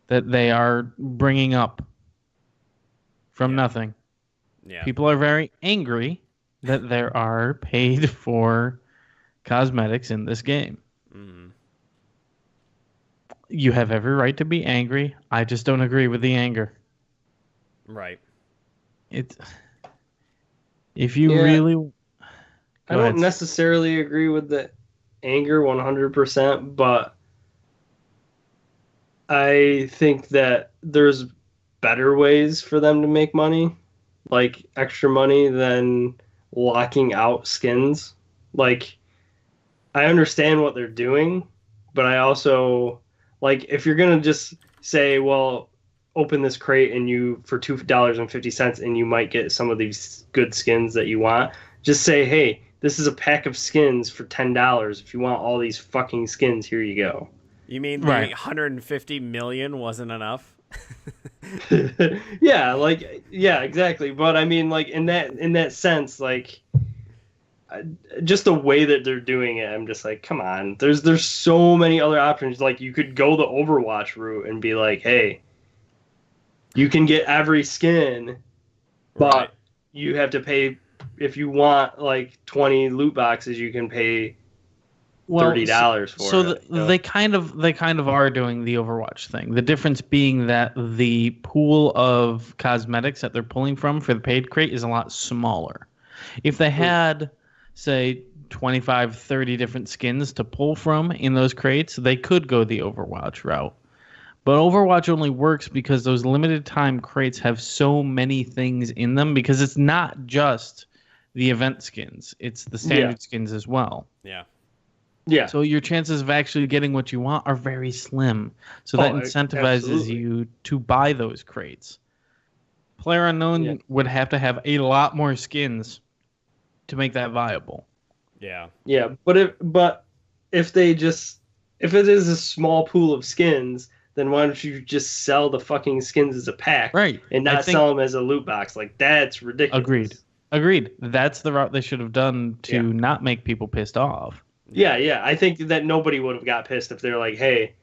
that they are bringing up from nothing. Yeah. People are very angry that there are paid for cosmetics in this game. You have every right to be angry. I just don't agree with the anger. Right. If you really... I don't necessarily agree with the anger 100%, but I think that there's better ways for them to make money, like extra money, than locking out skins. Like, I understand what they're doing, but I also, like, if you're going to just say, well, open this crate and you for $2.50 and you might get some of these good skins that you want, just say, hey, this is a pack of skins for $10. If you want all these fucking skins, here you go. You mean the 150 million wasn't enough? Yeah, exactly. But I mean, like in that sense, like just the way that they're doing it, I'm just like, come on. There's so many other options. Like you could go the Overwatch route and be like, hey, you can get every skin, but you have to pay. If you want like 20 loot boxes, you can pay $30 for it. So they kind of are doing the Overwatch thing. The difference being that the pool of cosmetics that they're pulling from for the paid crate is a lot smaller. If they had, say, 25, 30 different skins to pull from in those crates, they could go the Overwatch route. But Overwatch only works because those limited time crates have so many things in them, because it's not just the event skins. It's the standard skins as well. Yeah. Yeah. So your chances of actually getting what you want are very slim. So that incentivizes you to buy those crates. PlayerUnknown would have to have a lot more skins to make that viable. Yeah. Yeah, but if it is a small pool of skins, then why don't you just sell the fucking skins as a pack, and not sell them as a loot box? Like, that's ridiculous. Agreed. That's the route they should have done to not make people pissed off. Yeah. I think that nobody would have got pissed if they're like, hey,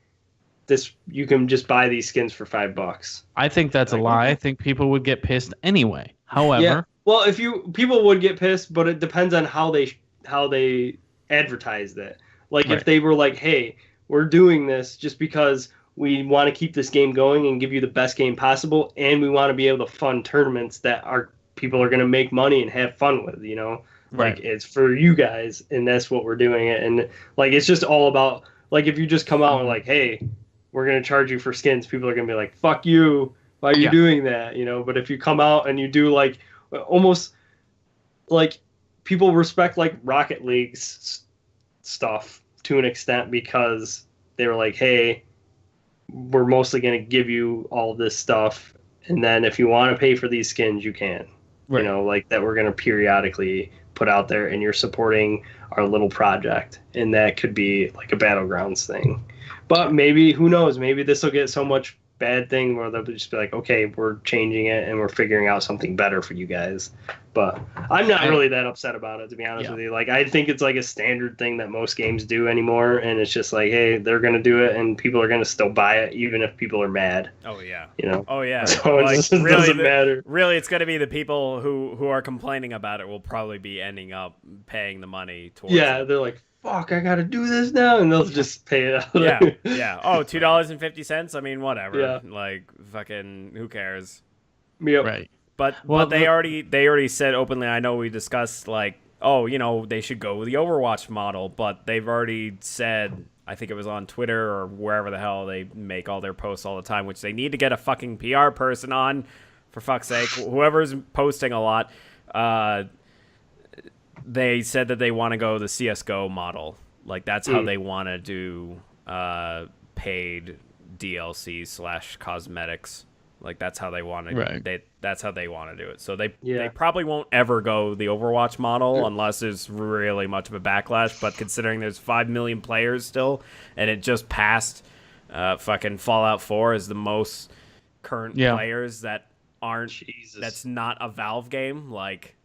you can just buy these skins for $5. I think that's a lie. I think people would get pissed anyway. However, well, people would get pissed, but it depends on how they advertise that. Like if they were like, hey, we're doing this just because we want to keep this game going and give you the best game possible, and we want to be able to fund tournaments that people are going to make money and have fun with, you know? Like, it's for you guys, and that's what we're doing it. And, like, it's just all about, like, if you just come out and like, hey, we're going to charge you for skins, people are going to be like, fuck you, Why are you doing that? But if you come out and you do like almost like people respect like Rocket League's stuff to an extent because they were like, hey, we're mostly going to give you all this stuff. And then if you want to pay for these skins, you can. Right. Like that we're going to periodically put out there and you're supporting our little project. And that could be like a Battlegrounds thing. But maybe, who knows, maybe this will get so much bad thing where they'll just be like, okay, we're changing it and we're figuring out something better for you guys. But I'm not really that upset about it, to be honest with you. Like, I think it's like a standard thing that most games do anymore, and it's just like, hey, they're gonna do it, and people are gonna still buy it, even if people are mad. Oh yeah. Oh yeah. So like, it just really doesn't matter. Really, it's gonna be the people who are complaining about it will probably be ending up paying the money towards it. They're like, fuck, I gotta do this now, and they'll just pay it out. Yeah. Oh, $2.50. I mean, whatever. Yeah. Like, fucking, who cares? Yep. Right. But they already said openly. I know we discussed like, they should go with the Overwatch model, but they've already said, I think it was on Twitter or wherever the hell they make all their posts all the time, which they need to get a fucking PR person on, for fuck's sake. Whoever's posting a lot, they said that they want to go the CS:GO model. Like that's how they want to do paid DLC / cosmetics. Like that's how they want to. Right. That's how they want to do it. So they probably won't ever go the Overwatch model unless there's really much of a backlash. But considering there's 5 million players still, and it just passed, fucking Fallout 4 is the most current players that aren't. Jesus. That's not a Valve game. Like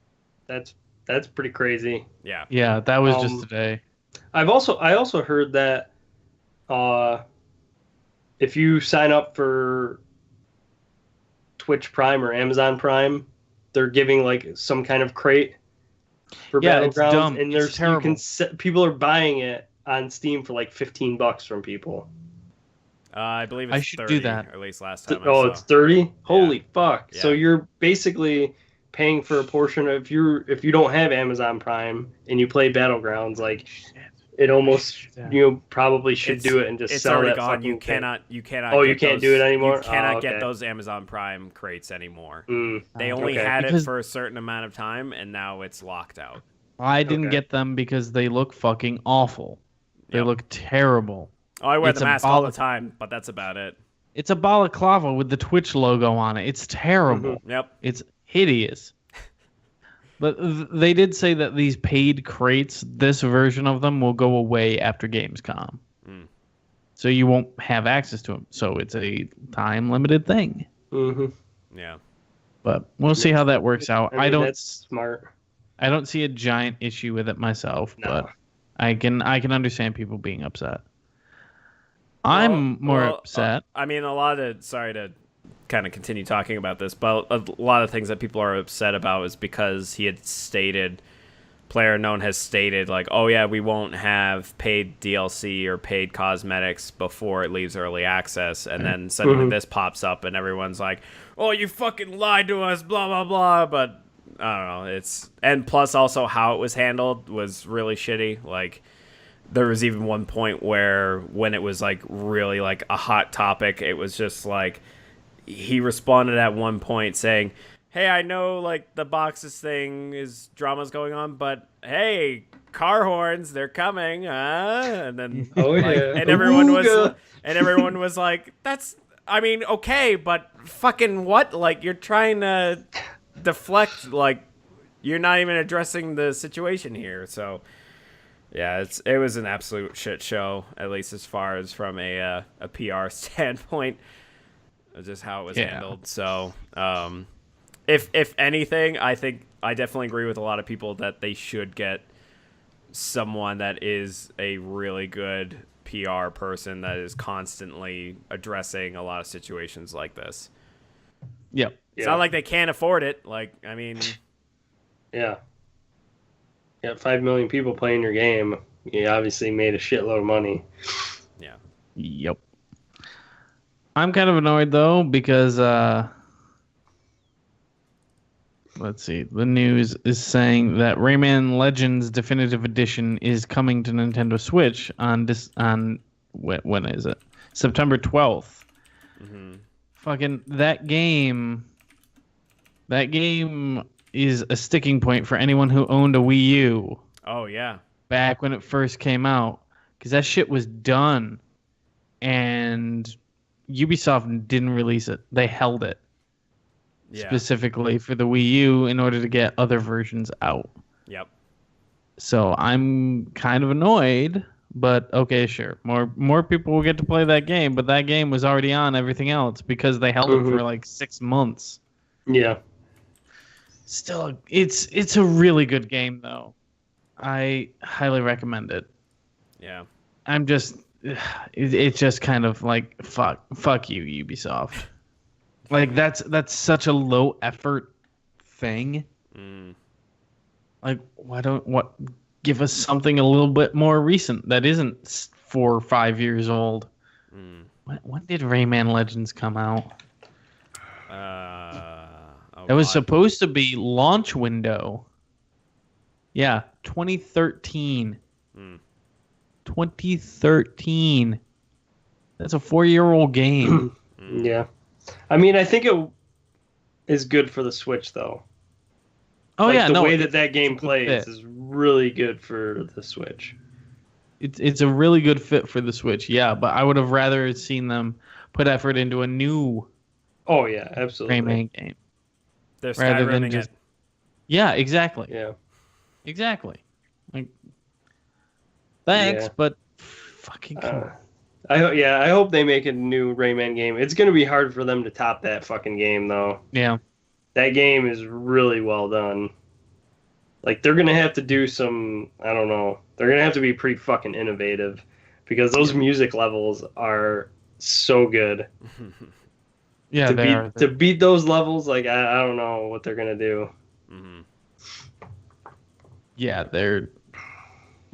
that's pretty crazy. Yeah. Yeah, that was just today. I also heard that if you sign up for Twitch Prime or Amazon Prime, they're giving like some kind of crate for Battlegrounds, it's dumb. And it's terrible. People are buying it on Steam for like $15 from people. I believe it's I should 30, do that. or at least last time. It's 30. Holy fuck! Yeah. So you're basically paying for a portion of if you don't have Amazon Prime and you play Battlegrounds, like it almost probably should do it and just sell already that gone. fucking You cannot. Oh, you can't do it anymore. You cannot get those Amazon Prime crates anymore. They only had it for a certain amount of time, and now it's locked out. I didn't get them because they look fucking awful. They look terrible. Oh, I wear the mask all the time, but that's about it. It's a balaclava with the Twitch logo on it. It's terrible. Yep. It's hideous. But they did say that these paid crates, this version of them, will go away after Gamescom. So you won't have access to them. So it's a time-limited thing. Yeah. But we'll see how that works out. I mean, that's smart. I don't see a giant issue with it myself, but I can understand people being upset. I'm more upset. I mean, sorry to kind of continue talking about this, but a lot of things that people are upset about is because he had stated, PlayerUnknown has stated, like, oh yeah, we won't have paid DLC or paid cosmetics before it leaves early access, and then suddenly this pops up and everyone's like, oh, you fucking lied to us, blah blah blah. But I don't know, and plus also how it was handled was really shitty. Like there was even one point where when it was like really like a hot topic, it was just like he responded at one point saying, hey, I know like the boxes thing is drama's going on, but hey, car horns, they're coming, and then and everyone was like, that's, I mean, okay, but fucking what? Like you're trying to deflect, like you're not even addressing the situation here. So yeah, it was an absolute shit show, at least as far as from a PR standpoint, just how it was handled. So if anything, I think I definitely agree with a lot of people that they should get someone that is a really good PR person that is constantly addressing a lot of situations like this. Yep. It's not like they can't afford it. Like, I mean... Yeah. You got 5 million people playing your game. You obviously made a shitload of money. Yeah. Yep. I'm kind of annoyed, though, because... let's see. The news is saying that Rayman Legends Definitive Edition is coming to Nintendo Switch on when is it? September 12th. fucking that game is a sticking point for anyone who owned a Wii U Oh yeah. back when it first came out, because that shit was done, and Ubisoft didn't release it. They held it Yeah. specifically for the Wii U in order to get other versions out. Yep. So I'm kind of annoyed, but okay, sure. More people will get to play that game, but that game was already on everything else because they held it for like 6 months. Yeah. Still, it's a really good game though. I highly recommend it. Yeah. I'm just, it's just kind of like fuck you, Ubisoft. Like that's such a low effort thing. Like what give us something a little bit more recent that isn't 4 or 5 years old. When did Rayman Legends come out? It was supposed to be launch window. Yeah, 2013. 2013. That's a 4-year-old game. Yeah. I mean, I think it is good for the Switch, though. Oh, like, yeah, the no, way that game plays fit. is really good for the Switch. It's a really good fit for the Switch, yeah, but I would have rather seen them put effort into a new Oh, yeah, absolutely. Rayman game. They're rather than Skyrimming just... it. Yeah, exactly. Yeah. Exactly. Like, thanks, Yeah. but fucking come on. I hope they make a new Rayman game. It's going to be hard for them to top that fucking game, though. Yeah. That game is really well done. Like, they're going to have to do some, I don't know, they're going to have to be pretty fucking innovative because those music levels are so good. Yeah, to beat those levels, like, I don't know what they're going to do. Yeah, they're...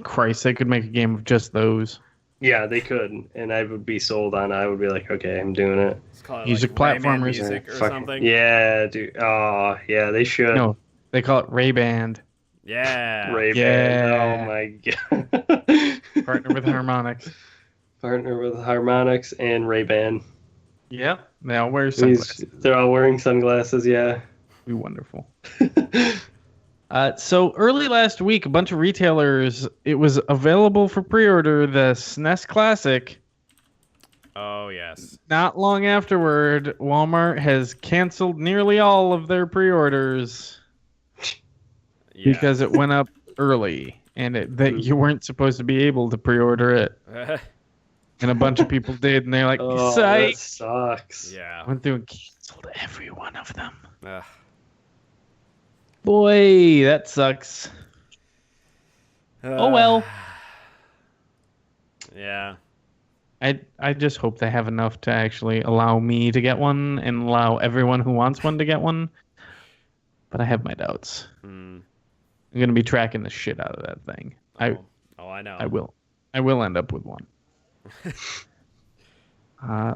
Christ, they could make a game of just those. Yeah, they could, and I would be sold on it. I would be like, okay, I'm doing it. Let's call it Music like Rayman platformers. music or something. Yeah, dude. Oh, yeah, they should. No, they call it Ray Band. Yeah. Ray-Ban. Yeah. Oh my god. Partner with Harmonix. Partner with Harmonix and Ray-Ban. Yeah, they all wear sunglasses. They're all wearing sunglasses, yeah. Be wonderful. So early last week, a bunch of retailers, it was available for pre-order, the SNES Classic. Oh, yes. Not long afterward, Walmart has canceled nearly all of their pre-orders because it went up early and that you weren't supposed to be able to pre-order it. And a bunch of people did, and they're like, that sucks. Yeah. Went through and canceled every one of them. Ugh. Boy, that sucks. Oh well. Yeah. I just hope they have enough to actually allow me to get one and allow everyone who wants one to get one. But I have my doubts. I'm gonna be tracking the shit out of that thing. I know. I will end up with one.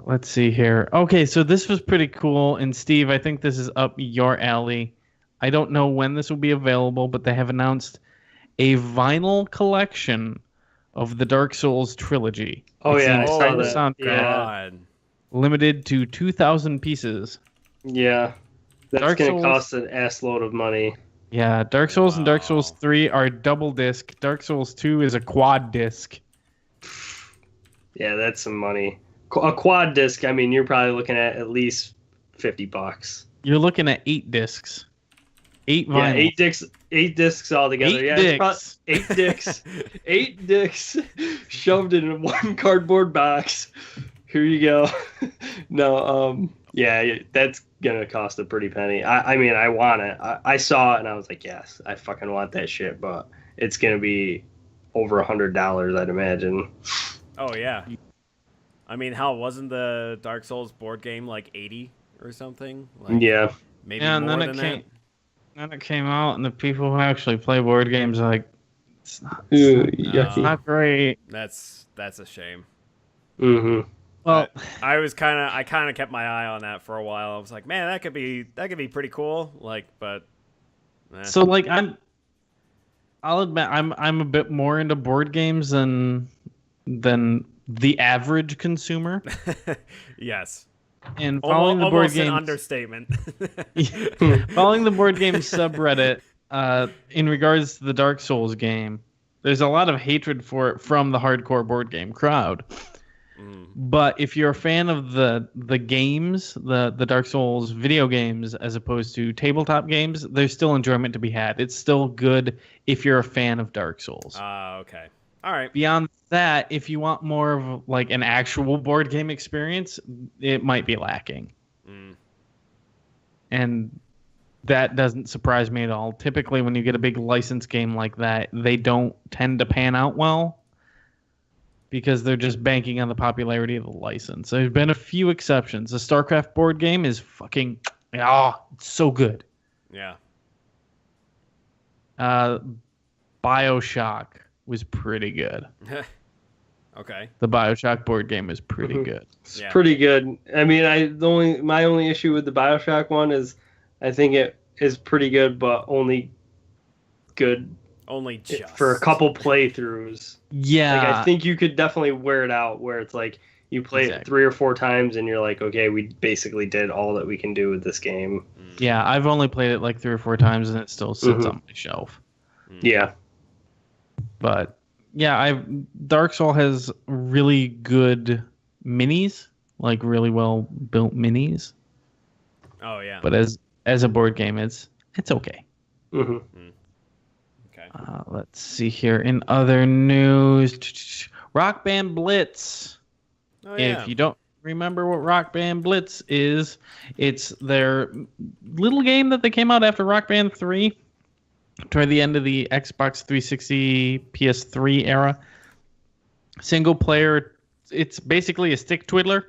Let's see here. Okay, so this was pretty cool. And Steve, I think this is up your alley. I don't know when this will be available, but they have announced a vinyl collection of the Dark Souls trilogy. Oh, It's yeah, an I saw entire that. soundtrack, God. limited to 2,000 pieces. Yeah. That's Dark going to Souls- cost an ass load of money. Yeah, Dark Souls and Dark Souls 3 are double disc. Dark Souls 2 is a quad disc. Yeah, that's some money. A quad disc, I mean, you're probably looking at least $50. You're looking at 8 discs. 8 vinyl. Yeah, 8 discs all together. 8 yeah, dicks. It's 8 dicks. 8 dicks shoved in one cardboard box. Here you go. No, yeah, that's gonna cost a pretty penny. I mean, I want it. I saw it and I was like, yes, I fucking want that shit. But it's gonna be over $100, I'd imagine. Oh, yeah. I mean, how wasn't the Dark Souls board game like 80 or something? Like, Yeah. Maybe Yeah, and more then than it that. Then it came out, and the people who actually play board games are like, it's Yucky. not great. That's a shame. Mm-hmm. Well, I kind of kept my eye on that for a while. I was like, man, that could be pretty cool. Like, but so like I'll admit I'm a bit more into board games than the average consumer. yes. And following the board Almost an game understatement. following the board game subreddit, in regards to the Dark Souls game, there's a lot of hatred for it from the hardcore board game crowd. But if you're a fan of the games, the Dark Souls video games, as opposed to tabletop games, there's still enjoyment to be had. It's still good if you're a fan of Dark Souls. Okay. All right. Beyond that, if you want more of like an actual board game experience, it might be lacking. And that doesn't surprise me at all. Typically, when you get a big license game like that, they don't tend to pan out well because they're just banking on the popularity of the license. There's been a few exceptions. The StarCraft board game is fucking... it's so good. Yeah. BioShock was pretty good. Okay. The BioShock board game is pretty good. It's pretty good. I mean, my only issue with the BioShock one is I think it is pretty good, but only good just for a couple playthroughs. Yeah. Like, I think you could definitely wear it out where it's like you play it 3 or 4 times and you're like, okay, we basically did all that we can do with this game. Yeah, I've only played it like 3 or 4 times and it still sits on my shelf. Yeah. But yeah, Dark Souls has really good minis, like really well built minis. Oh yeah. But as a board game, it's okay. Okay. Let's see here. In other news, Rock Band Blitz. Oh, yeah. If you don't remember what Rock Band Blitz is, it's their little game that they came out after Rock Band 3, toward the end of the Xbox 360, PS3 era. Single player. It's basically a stick twiddler.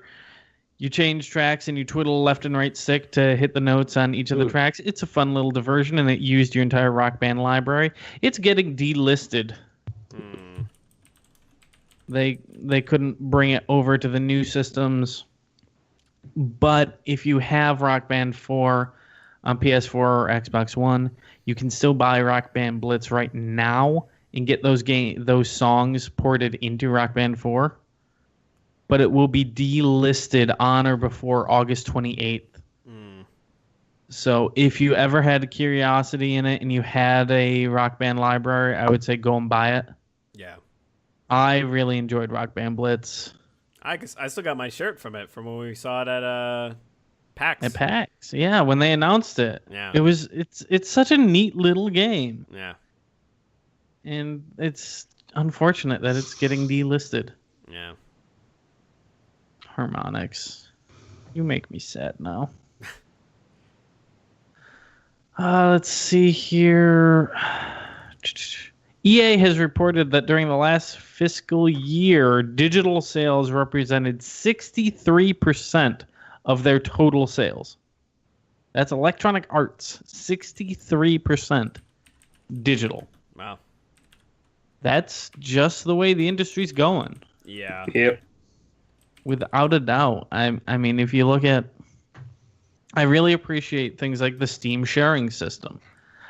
You change tracks and you twiddle left and right stick to hit the notes on each of the tracks. It's a fun little diversion, and it used your entire Rock Band library. It's getting delisted. They couldn't bring it over to the new systems. But if you have Rock Band 4 on PS4 or Xbox One, you can still buy Rock Band Blitz right now and get those songs ported into Rock Band 4. But it will be delisted on or before August 28th. So if you ever had a curiosity in it and you had a Rock Band library, I would say go and buy it. Yeah. I really enjoyed Rock Band Blitz. I still got my shirt from when we saw it at PAX. At PAX, yeah, when they announced it. Yeah. It's such a neat little game. Yeah. And it's unfortunate that it's getting delisted. Yeah. Harmonix. You make me sad now. Let's see here. EA has reported that during the last fiscal year, digital sales represented 63% of their total sales. That's Electronic Arts. 63% digital. Wow. That's just the way the industry's going. Yeah. Yep. Without a doubt. I mean, if you look at... I really appreciate things like the Steam sharing system.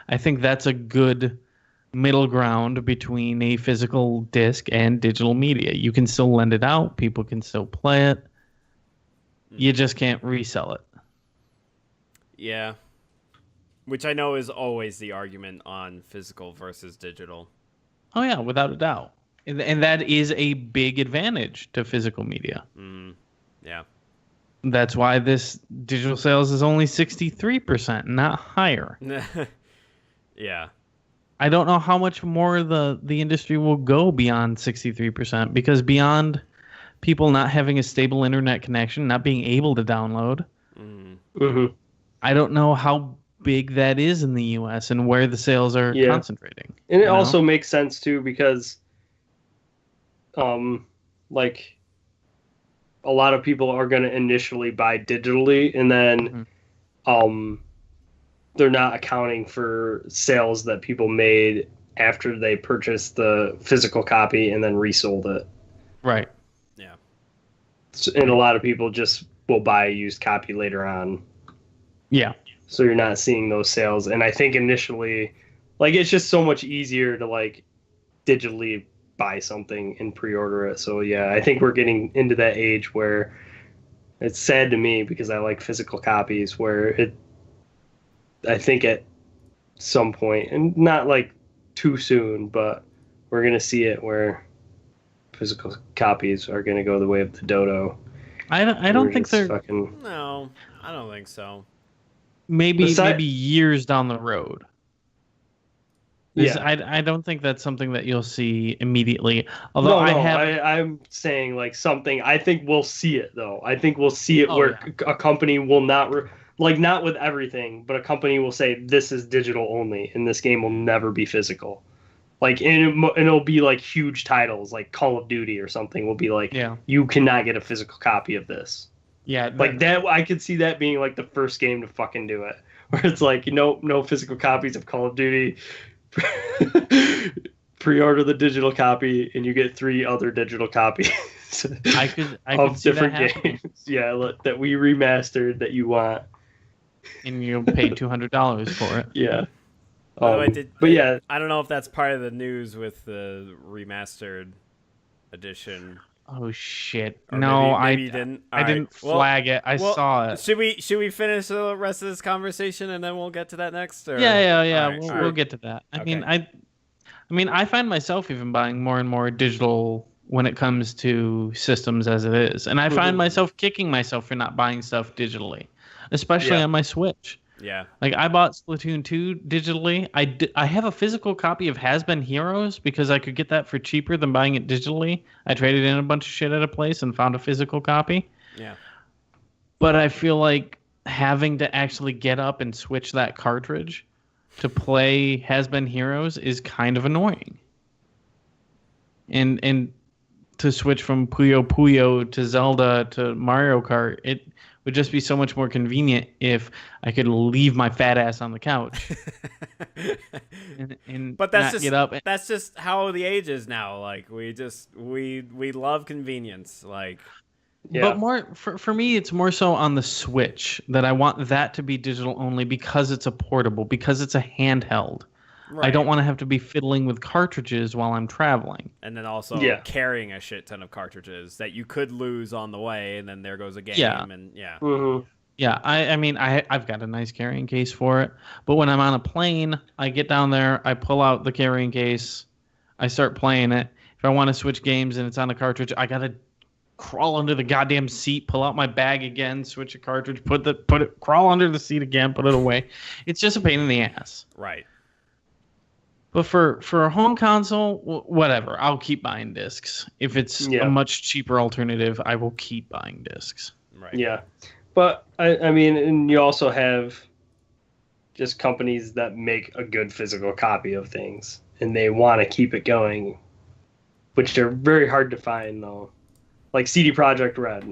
I think that's a good middle ground between a physical disc and digital media. You can still lend it out. People can still play it. You just can't resell it. Yeah. Which I know is always the argument on physical versus digital. Oh, yeah, without a doubt. And that is a big advantage to physical media. Yeah. That's why this digital sales is only 63%, not higher. Yeah. I don't know how much more the industry will go beyond 63%, because beyond people not having a stable internet connection, not being able to download, I don't know how big that is in the U.S. and where the sales are concentrating. And it also makes sense, too, because like a lot of people are going to initially buy digitally, and then they're not accounting for sales that people made after they purchased the physical copy and then resold it. Right. Yeah. And a lot of people just will buy a used copy later on. Yeah. So you're not seeing those sales. And I think initially, like, it's just so much easier to, like, digitally buy something and pre-order it. So, yeah, I think we're getting into that age where It's sad to me because I like physical copies I think at some point, and not like too soon, but we're going to see it where physical copies are going to go the way of the dodo. I don't think they're No, I don't think so. Maybe years down the road. Yeah, I don't think that's something that you'll see immediately. Although I'm saying like something. I think we'll see it though. I think we'll see it where a company will not not with everything, but a company will say this is digital only, and this game will never be physical. Like, and it'll be like huge titles, like Call of Duty or something. Will be like, you cannot get a physical copy of this. Yeah, like that. I could see that being like the first game to fucking do it, where it's like, no physical copies of Call of Duty. Pre-order the digital copy, and you get 3 other digital copies. I could see different that games. Yeah, that we remastered that you want, and you'll pay $200 for it. Yeah. By the way, I don't know if that's part of the news with the remastered edition. Oh shit! Or no, maybe you didn't. I didn't flag it. I saw it. Should we finish the rest of this conversation and then we'll get to that next? Or? Yeah. We'll get to that. I mean, I find myself even buying more and more digital when it comes to systems as it is, and I find myself kicking myself for not buying stuff digitally, especially on my Switch. Yeah. Like, I bought Splatoon 2 digitally. I have a physical copy of Has Been Heroes because I could get that for cheaper than buying it digitally. I traded in a bunch of shit at a place and found a physical copy. Yeah. But I feel like having to actually get up and switch that cartridge to play Has Been Heroes is kind of annoying. And to switch from Puyo Puyo to Zelda to Mario Kart, it would just be so much more convenient if I could leave my fat ass on the couch and but that's not just get up. That's just how the age is now. Like, we love convenience. Like, But more for me, it's more so on the Switch that I want that to be digital only because it's a portable, because it's a handheld. Right. I don't want to have to be fiddling with cartridges while I'm traveling. And then also carrying a shit ton of cartridges that you could lose on the way, and then there goes a game. Yeah, I mean, I've got a nice carrying case for it. But when I'm on a plane, I get down there, I pull out the carrying case, I start playing it. If I want to switch games and it's on a cartridge, I got to crawl under the goddamn seat, pull out my bag again, switch a cartridge, crawl under the seat again, put it away. It's just a pain in the ass. Right. But for a home console, whatever. I'll keep buying discs. If it's a much cheaper alternative, I will keep buying discs. Right. Yeah. But, I mean, and you also have just companies that make a good physical copy of things, and they want to keep it going, which are very hard to find, though. Like CD Projekt Red.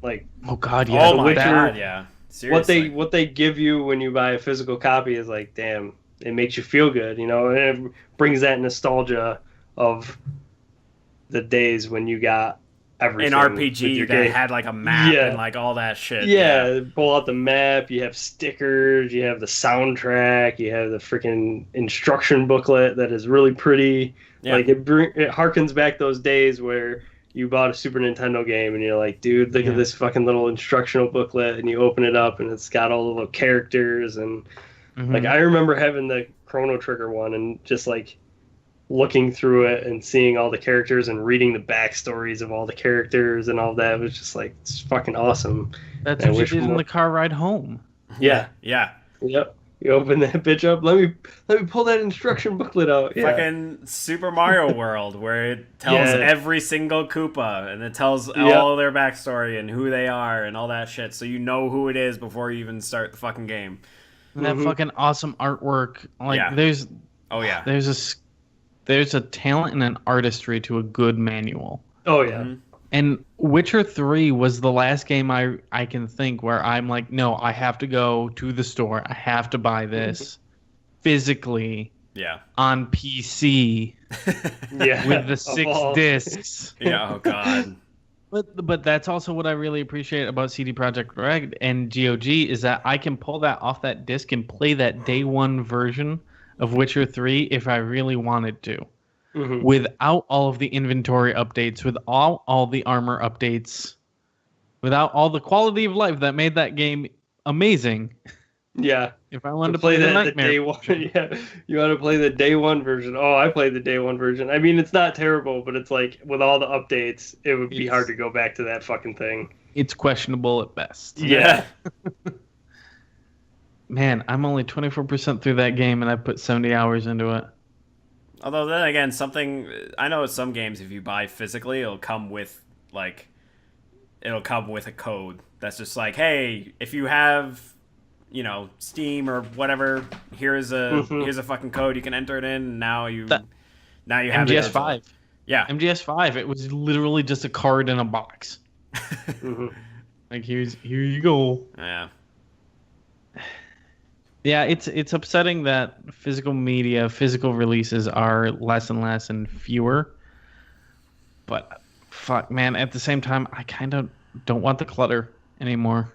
Like, oh, God, yeah. Oh, my God, yeah. Seriously. What they give you when you buy a physical copy is like, damn, it makes you feel good, and it brings that nostalgia of the days when you got everything. An RPG that had like a map and like all that shit. Yeah, pull out the map, you have stickers, you have the soundtrack, you have the freaking instruction booklet that is really pretty. Yeah. Like it harkens back those days where you bought a Super Nintendo game and you're like, dude, look at this fucking little instructional booklet, and you open it up and it's got all the little characters and like, I remember having the Chrono Trigger one and just like looking through it and seeing all the characters and reading the backstories of all the characters and all that. It was just like, it's fucking awesome. That's what you did in the car ride home. Yeah. Yeah. Yep. You open that bitch up. Let me pull that instruction booklet out. Yeah. Fucking Super Mario World, where it tells every single Koopa and it tells all their backstory and who they are and all that shit, so you know who it is before you even start the fucking game. And that fucking awesome artwork. Like there's a talent and an artistry to a good manual. Oh yeah. And Witcher 3 was the last game I can think where I'm like, no, I have to go to the store. I have to buy this physically on PC with the 6 discs. Yeah, oh god. But that's also what I really appreciate about CD Projekt Red and GOG is that I can pull that off that disc and play that day one version of Witcher 3 if I really wanted to. Without all of the inventory updates, with all the armor updates, without all the quality of life that made that game amazing. Yeah. If I wanted to play the Nightmare day one, yeah, you want to play the day one version. Oh, I played the day one version. I mean, it's not terrible, but it's like with all the updates, it would be hard to go back to that fucking thing. It's questionable at best. Yeah. Man, I'm only 24% through that game, and I put 70 hours into it. Although then again, I know some games, if you buy physically, it'll come with a code that's just like, hey, if you have, Steam or whatever, here's a fucking code, you can enter it in, and now you have MGS5. Yeah, MGS5. It was literally just a card in a box. Like here you go. Yeah. Yeah, it's upsetting that physical releases are less and less and fewer. But fuck, man, at the same time, I kind of don't want the clutter anymore.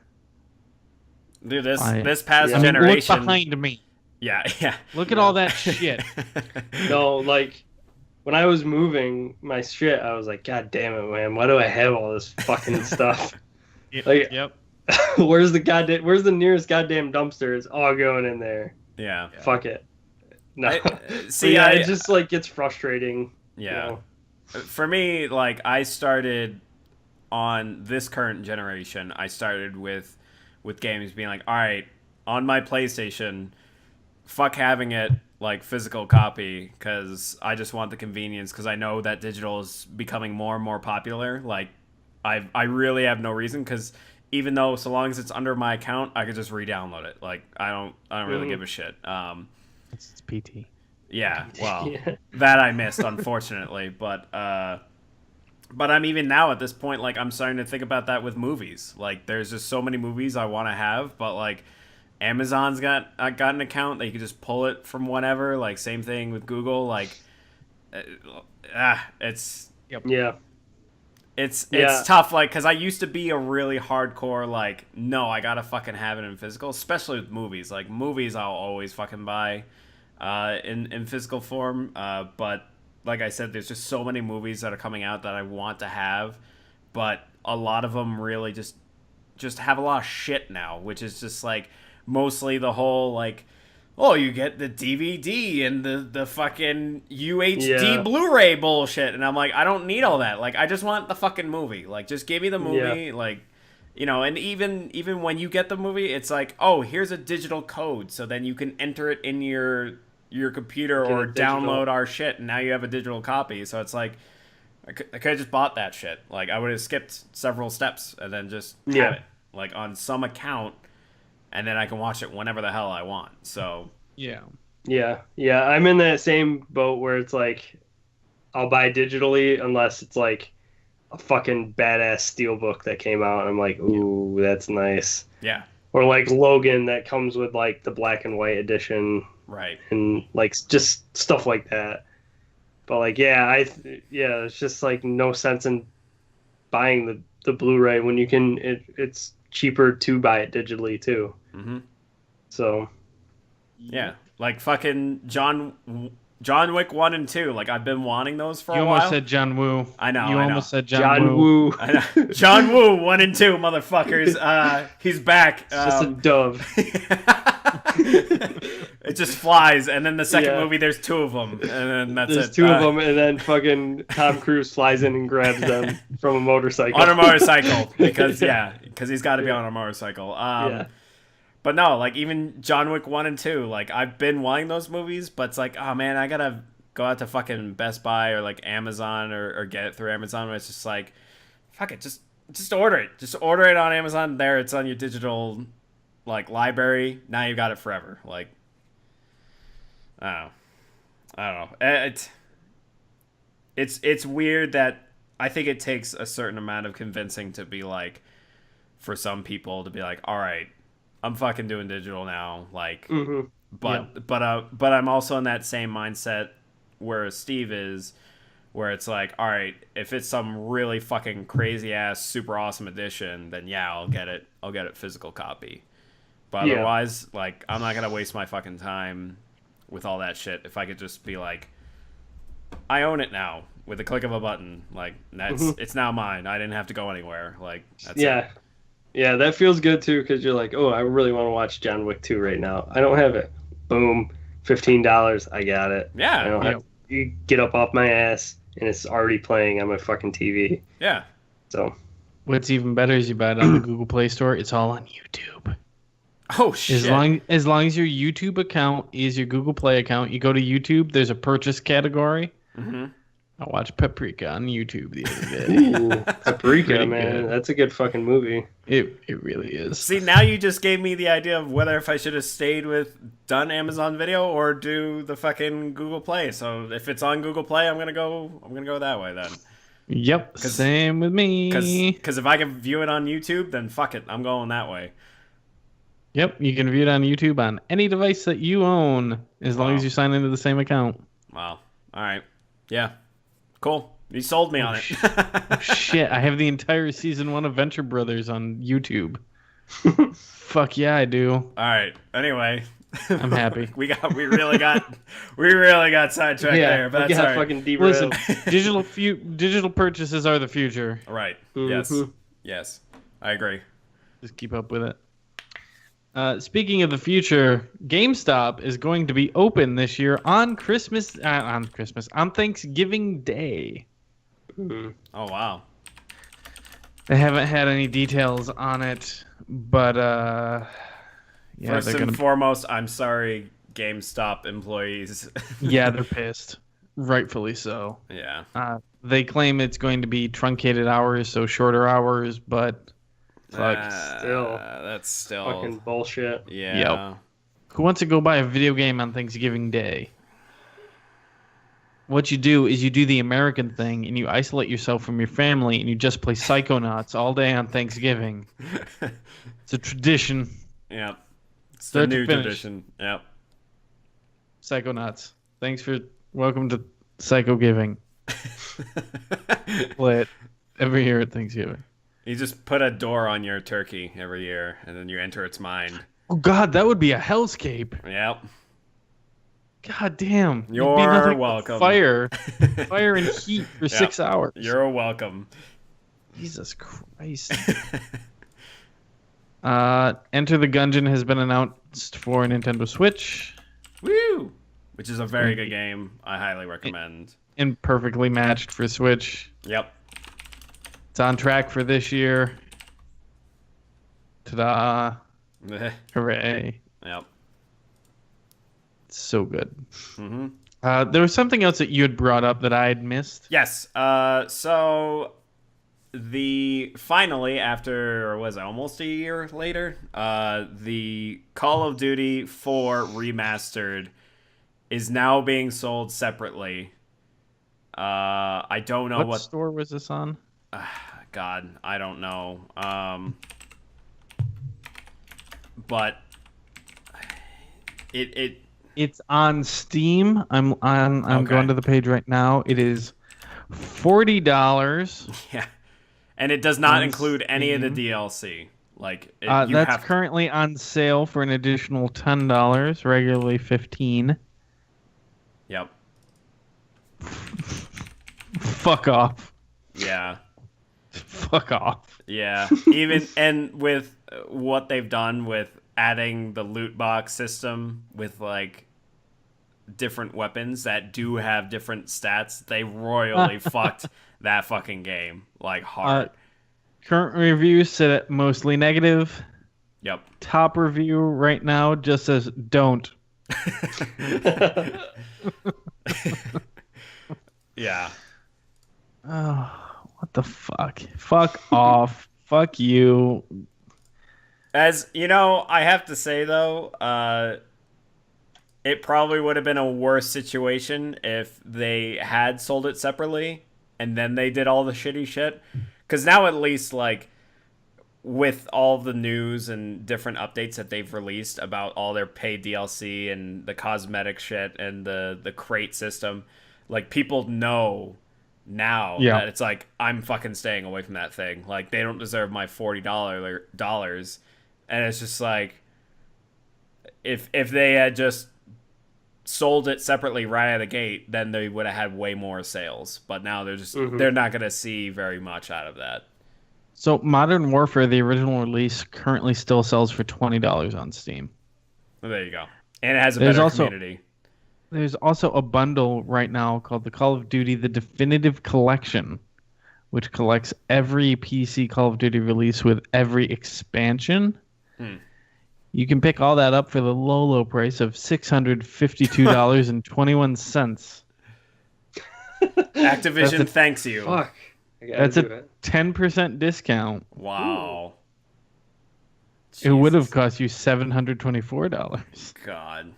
Dude, this past generation. Look behind me. Yeah. Look at all that shit. No, like when I was moving my shit, I was like, God damn it, man! Why do I have all this fucking stuff? Yep. Where's the nearest goddamn dumpster? It's all going in there. Yeah. Fuck it. No. It just like gets frustrating. Yeah. For me, like I started on this current generation. I started with games being like, all right, on my PlayStation, fuck having it like physical copy because I just want the convenience because I know that digital is becoming more and more popular. Like I really have no reason because even though so long as it's under my account, I could just re-download it. Like I don't really give a shit. It's PT. Yeah, well, that I missed unfortunately, but I'm even now at this point like I'm starting to think about that with movies. Like there's just so many movies I want to have, but like Amazon's got an account that you can just pull it from whenever. Like same thing with Google. Like it's It's tough, like, because I used to be a really hardcore, like, no, I gotta fucking have it in physical, especially with movies. Like, movies I'll always fucking buy in physical form. But, like I said, there's just so many movies that are coming out that I want to have. But a lot of them really just have a lot of shit now, which is just, like, mostly the whole, like, oh, you get the DVD and the fucking UHD Blu-ray bullshit. And I'm like, I don't need all that. Like, I just want the fucking movie. Like, just give me the movie. Like, and even when you get the movie, it's like, oh, here's a digital code. So then you can enter it in your computer or download our shit. And now you have a digital copy. So it's like, I could have just bought that shit. Like, I would have skipped several steps and then just have it. Like, on some account. And then I can watch it whenever the hell I want. So yeah. I'm in that same boat where it's like I'll buy digitally unless it's like a fucking badass steelbook that came out. And I'm like, ooh, that's nice. Yeah. Or like Logan that comes with like the black and white edition, right? And like just stuff like that. But like, it's just like no sense in buying the Blu-ray when you can. It's cheaper to buy it digitally too. Mm-hmm. So yeah, like fucking John Wick 1 and 2. Like I've been wanting those for a while. You almost said John Woo. I know. You almost said John Woo. I know. John Woo 1 and 2, motherfuckers. He's back. It's just a dove. It just flies, and then the second movie, there's two of them, and then that's there's two of them, and then fucking Tom Cruise flies in and grabs them from a motorcycle. On a motorcycle, because he's got to be on a motorcycle. But no, like even John Wick 1 and 2, like I've been wanting those movies, but it's like, oh man, I gotta go out to fucking Best Buy or like Amazon or get it through Amazon. But it's just like, fuck it, just order it. Just order it on Amazon. There, it's on your digital like library. Now you got it forever. Like, I don't know. It's weird that I think it takes a certain amount of convincing to be like, for some people to be like, all right, I'm fucking doing digital now. Like, but I'm also in that same mindset where Steve is, where it's like, all right, if it's some really fucking crazy ass super awesome edition, then I'll get it. I'll get it physical copy. But otherwise, like, I'm not gonna waste my fucking time with all that shit if I could just be like, I own it now. with a click of a button. Like that's it's now mine. I didn't have to go anywhere. Like that's Yeah. it. Yeah, that feels good too because you're like, oh, I really want to watch John Wick 2 right now. I don't have it. Boom, $15. I got it. Yeah. I don't Yeah. have to get up off my ass, and it's already playing on my fucking TV. Yeah. So What's even better is you buy it on the Google Play Store. It's all on YouTube. Oh shit. As long as your YouTube account is your Google Play account, you go to YouTube. There's a purchase category. Mm-hmm. I watched Paprika on YouTube the other day. Ooh, Paprika, Pretty man, good. that's a good fucking movie. It really is. See, now you just gave me the idea of whether if I should have stayed with done Amazon Video or do the fucking Google Play. So if it's on Google Play, I'm gonna go that way then. Yep, same with me. Because if I can view it on YouTube, then fuck it, I'm going that way. Yep, you can view it on YouTube on any device that you own, as long as you sign into the same account. Wow. All right. Yeah. Cool. You sold me on it. Oh, shit, I have the entire season 1 of Venture Brothers on YouTube. Fuck yeah, I do. All right. Anyway, I'm happy. we really got sidetracked there. But that's all right. fucking derailed. Listen, digital purchases are the future. Right. Mhm. Yes. I agree. Just keep up with it. Speaking of the future, GameStop is going to be open this year on Thanksgiving Day. Mhm. Oh wow. They haven't had any details on it, but yeah, First they're and gonna. foremost, I'm sorry, GameStop employees. Yeah, they're pissed, rightfully so. Yeah. They claim it's going to be truncated hours, so shorter hours, but fuck. That's still Fucking bullshit. Yeah. Yep. Who wants to go buy a video game on Thanksgiving Day? What you do is you do the American thing and you isolate yourself from your family and you just play Psychonauts all day on Thanksgiving. It's a tradition. Yep. It's Start the to new finish. tradition. Yep. Psychonauts. Welcome to Psycho Giving. Play it every year at Thanksgiving. You just put a door on your turkey every year, and then you enter its mind. Oh God, that would be a hellscape. Yep. God damn. You'd be You're nothing but welcome. Fire and heat for 6 hours. You're welcome. Jesus Christ. Enter the Gungeon has been announced for Nintendo Switch. Woo! Which is a very good game. I highly recommend. And perfectly matched for Switch. Yep. It's on track for this year. Ta-da. Hooray. Yep. It's so good. Mm-hmm. There was something else that you had brought up that I had missed. Yes. So finally, after, or was it almost a year later, the Call of Duty 4 Remastered is now being sold separately. I don't know what store was this on? God, I don't know. But it's on Steam. I'm Okay. going to the page right now. It is $40. Yeah, and it does not On include any of the Steam. DLC. Like that's currently on sale for an additional $10, regularly $15. Yep. Fuck off. Yeah. Fuck off. Yeah. Even and with what they've done with adding the loot box system with like different weapons that do have different stats, they royally fucked that fucking game like hard. Current reviews sit at mostly negative. Yep. Top review right now just says don't. Yeah. Oh, what the fuck? Fuck off. Fuck you. As you know, I have to say though, it probably would have been a worse situation if they had sold it separately and then they did all the shitty shit. Because now at least, like, with all the news and different updates that they've released about all their paid DLC and the cosmetic shit and the crate system, like, people know now that it's like, I'm fucking staying away from that thing. Like, they don't deserve my $40. And it's just like, if they had just sold it separately right out of the gate, then they would have had way more sales. But now they're not going to see very much out of that. So Modern Warfare, the original release, currently still sells for $20 on Steam. Well, there you go. And it has a better community. There's also a bundle right now called the Call of Duty The Definitive Collection, which collects every PC Call of Duty release with every expansion. You can pick all that up for the low price of $652.21. Activision thanks you. Fuck. That's a 10% discount. Wow. It would have cost you $724. God.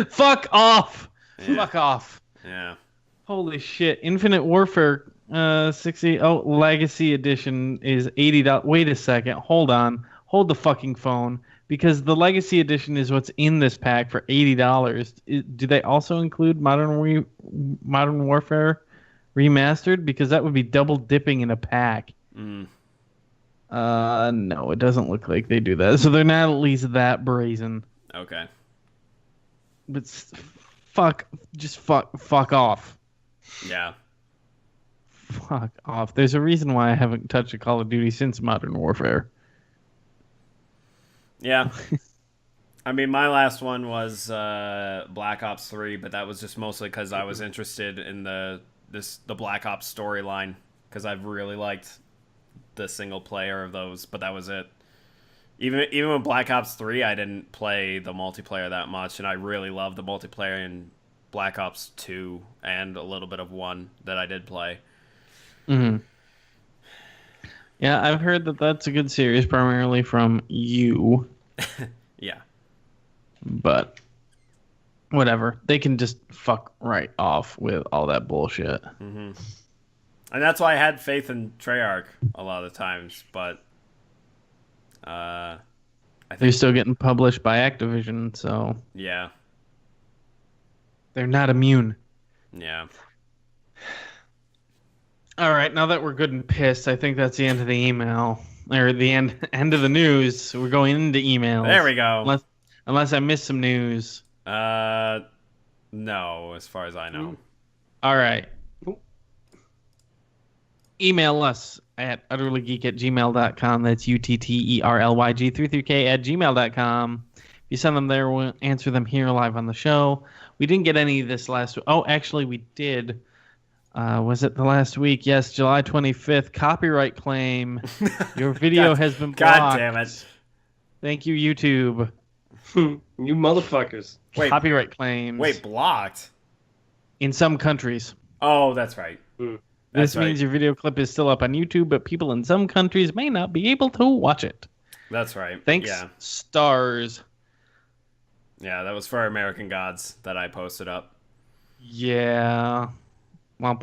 Fuck off. Yeah. Fuck off. Yeah. Holy shit. Infinite Warfare 60. Oh, Legacy Edition is $80. Wait a second. Hold on. Hold the fucking phone. Because the Legacy Edition is what's in this pack for $80. Do they also include Modern Warfare Remastered? Because that would be double dipping in a pack. No, it doesn't look like they do that. So they're not at least that brazen. Okay. But fuck off. Yeah. Fuck off. There's a reason why I haven't touched a Call of Duty since Modern Warfare. Yeah. I mean, my last one was Black Ops 3, but that was just mostly because I was interested in the Black Ops storyline, because I've really liked the single player of those, but that was it. Even with Black Ops 3, I didn't play the multiplayer that much, and I really loved the multiplayer in Black Ops 2 and a little bit of 1 that I did play. Mm-hmm. Yeah, I've heard that that's a good series, primarily from you. Yeah. But whatever. They can just fuck right off with all that bullshit. Mm-hmm. And that's why I had faith in Treyarch a lot of the times, but I think they're still getting published by Activision, so yeah, they're not immune. Yeah. All right, now that we're good and pissed, I think that's the end of the email, or the end of the news. We're going into emails. There we go. Unless I missed some news. No, as far as I know. All right. Email us at utterlygeek@gmail.com. That's utterlyg33k@gmail.com. If you send them there, we'll answer them here live on the show. We didn't get any this last week. Oh, actually, we did. Was it the last week? Yes, July 25th. Copyright claim. Your video has been blocked. God damn it. Thank you, YouTube. You motherfuckers. Wait, copyright claims. Wait, blocked? In some countries. Oh, that's right. This means your video clip is still up on YouTube, but people in some countries may not be able to watch it. That's right. Thanks, yeah. stars. Yeah, that was for American Gods that I posted up. Yeah. Womp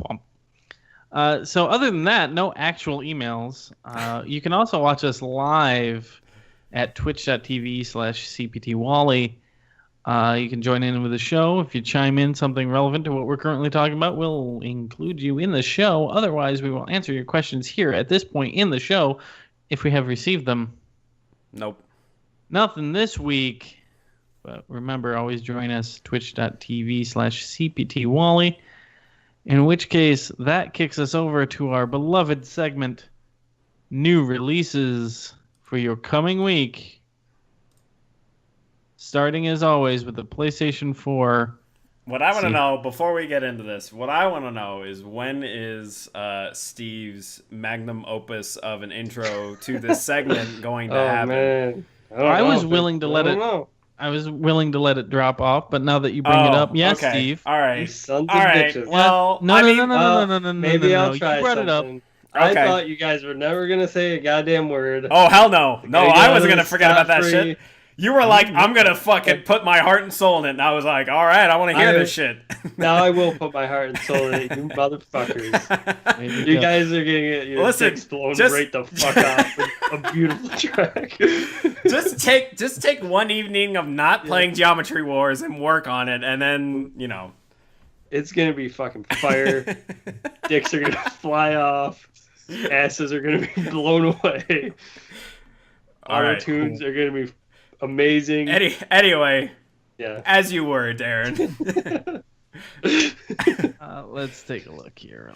womp. So other than that, no actual emails. You can also watch us live at twitch.tv/CPTWally. You can join in with the show. If you chime in something relevant to what we're currently talking about, we'll include you in the show. Otherwise, we will answer your questions here at this point in the show if we have received them. Nope. Nothing this week. But remember, always join us, twitch.tv/CPTWally. In which case, that kicks us over to our beloved segment, New Releases for your coming week. Starting, as always, with the PlayStation 4. What I want to know, before we get into this, what I want to know is when is Steve's magnum opus of an intro to this segment going to happen? Man. I was willing to let it... I was willing to let it drop off, but now that you bring it up, yes, okay. Steve. All right. You sons of All right. bitches. Well, no. Maybe I'll try You brought something. it up. I Okay. thought you guys were never gonna say a goddamn word. Oh, hell no. No, I wasn't going to forget about that scot-free. shit. You were like, I'm going to fucking put my heart and soul in it. And I was like, all right, I want to hear this shit. Now I will put my heart and soul in it, you motherfuckers. You guys are getting your dicks blown right the fuck off with a beautiful track. just take one evening of not playing Geometry Wars and work on it, and then, you know. It's gonna be fucking fire. Dicks are gonna fly off. Asses are gonna be blown away. All right, Auto tunes are gonna be amazing. Anyway, Yeah. As you were, Darren. Let's take a look here.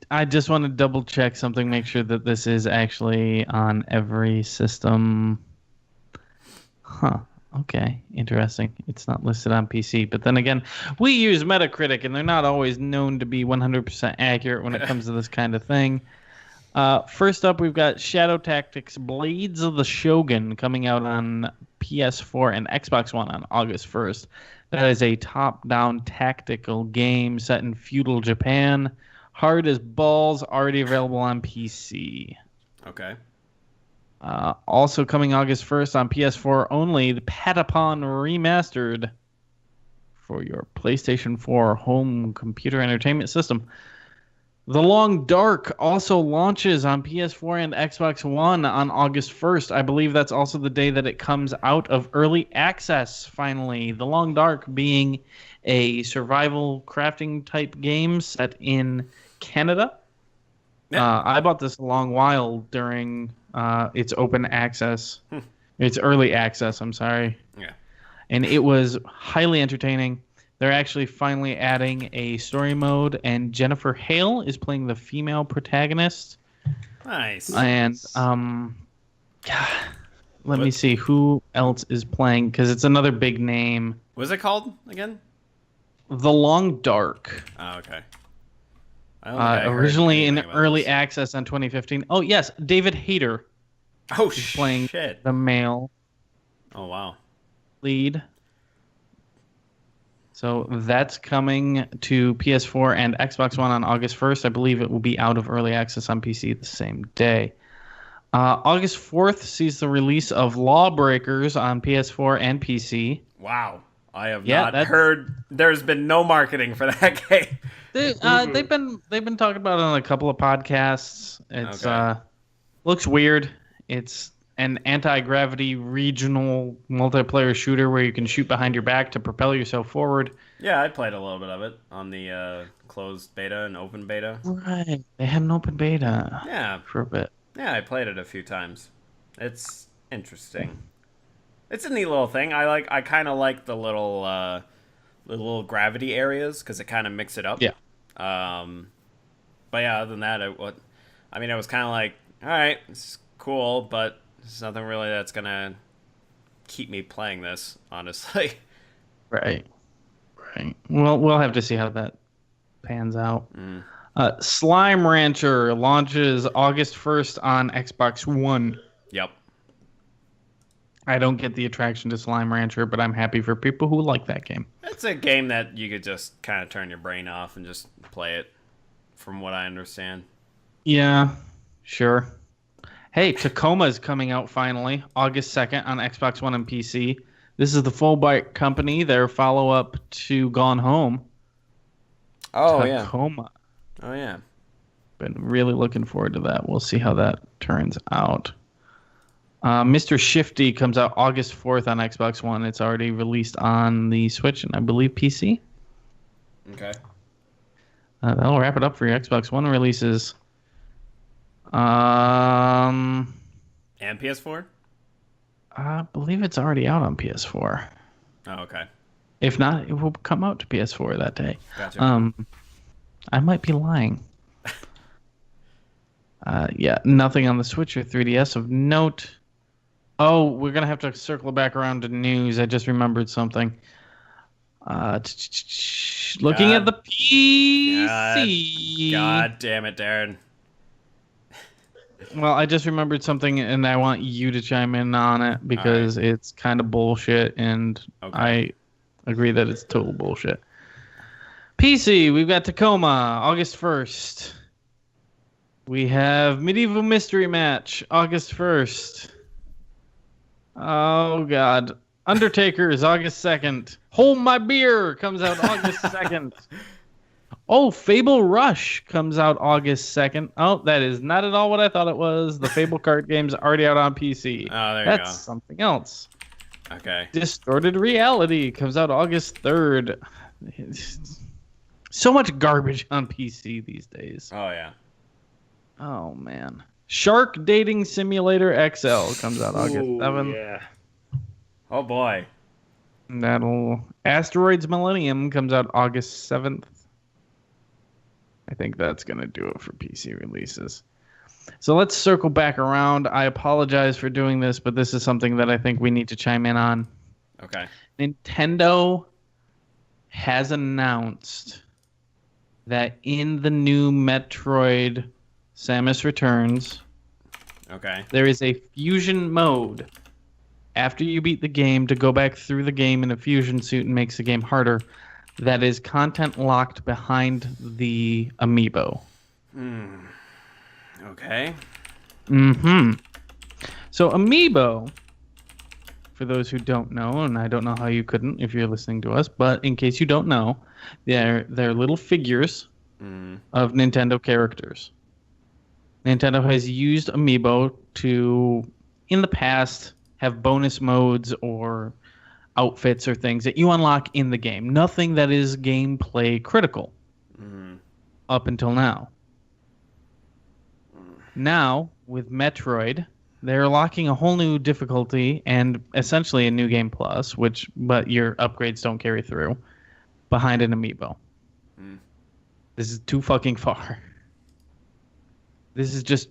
I just want to double check something, make sure that this is actually on every system. Huh. Okay. Interesting. It's not listed on PC. But then again, we use Metacritic, and they're not always known to be 100% accurate when it comes to this kind of thing. First up, we've got Shadow Tactics Blades of the Shogun coming out on PS4 and Xbox One on August 1st. That is a top-down tactical game set in feudal Japan. Hard as balls, already available on PC. Okay. Also coming August 1st on PS4 only, the Patapon Remastered for your PlayStation 4 home computer entertainment system. The Long Dark also launches on PS4 and Xbox One on August 1st. I believe that's also the day that it comes out of early access, finally. The Long Dark being a survival crafting type game set in Canada. Yeah. I bought this a long while during its open access. It's early access, I'm sorry. Yeah. And it was highly entertaining. They're actually finally adding a story mode, and Jennifer Hale is playing the female protagonist. Nice. And let me see who else is playing, because it's another big name. What's it called again? The Long Dark. Oh, okay. Originally in early access on 2015. Oh yes, David Hayter. Oh playing shit. The male. Oh wow. Lead. So that's coming to PS4 and Xbox One on August 1st. I believe it will be out of early access on PC the same day. August 4th sees the release of Lawbreakers on PS4 and PC. Wow. I have not heard. There's been no marketing for that game. They've been talking about it on a couple of podcasts. It's looks weird. It's an anti-gravity regional multiplayer shooter where you can shoot behind your back to propel yourself forward. Yeah, I played a little bit of it on the closed beta and open beta. Right. They had an open beta. Yeah. For a bit. Yeah, I played it a few times. It's interesting. It's a neat little thing. I kind of like the little gravity areas because it kind of mix it up. Yeah. But yeah, other than that, it was kind of like, all right, it's cool, but there's nothing really that's gonna keep me playing this, honestly. Right. Well, we'll have to see how that pans out. Slime Rancher launches August 1st on Xbox One. Yep. I don't get the attraction to Slime Rancher, but I'm happy for people who like that game. It's a game that you could just kind of turn your brain off and just play it, from what I understand. Yeah, sure. Hey, Tacoma's coming out finally, August 2nd on Xbox One and PC. This is the Fullbright Company, their follow-up to Gone Home. Oh, Tacoma. Yeah. Oh, yeah. Been really looking forward to that. We'll see how that turns out. Mr. Shifty comes out August 4th on Xbox One. It's already released on the Switch and I believe PC. Okay. That'll wrap it up for your Xbox One releases. And PS4? I believe it's already out on PS4. Oh, okay. If not, it will come out to PS4 that day. Gotcha. I might be lying. Yeah, nothing on the Switch or 3DS of note. Oh, we're going to have to circle back around to news. I just remembered something. Looking at the PC. God damn it, Darren. Well, I just remembered something, and I want you to chime in on it because it's kind of bullshit, and I agree that it's total bullshit. PC, we've got Tacoma, August 1st. We have Medieval Mystery Match, August 1st. Oh, God. Undertaker is August 2nd. Hold My Beer comes out August 2nd. Oh, Fable Rush comes out August 2nd. Oh, that is not at all what I thought it was. The Fable card game's already out on PC. Oh, there you go. That's something else. Okay. Distorted Reality comes out August 3rd. So much garbage on PC these days. Oh, yeah. Oh, man. Shark Dating Simulator XL comes out August 7th. Yeah. Oh, boy. Asteroids Millennium comes out August 7th. I think that's going to do it for PC releases. So let's circle back around. I apologize for doing this, but this is something that I think we need to chime in on. Okay. Nintendo has announced that in the new Metroid Samus Returns, Okay. there is a fusion mode after you beat the game to go back through the game in a fusion suit and makes the game harder. That is content locked behind the amiibo. Okay. So amiibo, for those who don't know, and I don't know how you couldn't if you're listening to us, but in case you don't know, they're little figures of Nintendo characters. Nintendo has used amiibo to, in the past, have bonus modes or outfits or things that you unlock in the game. Nothing that is gameplay critical up until now. Now, with Metroid, they're locking a whole new difficulty and essentially a new game plus, but your upgrades don't carry through, behind an amiibo. This is too fucking far. This is just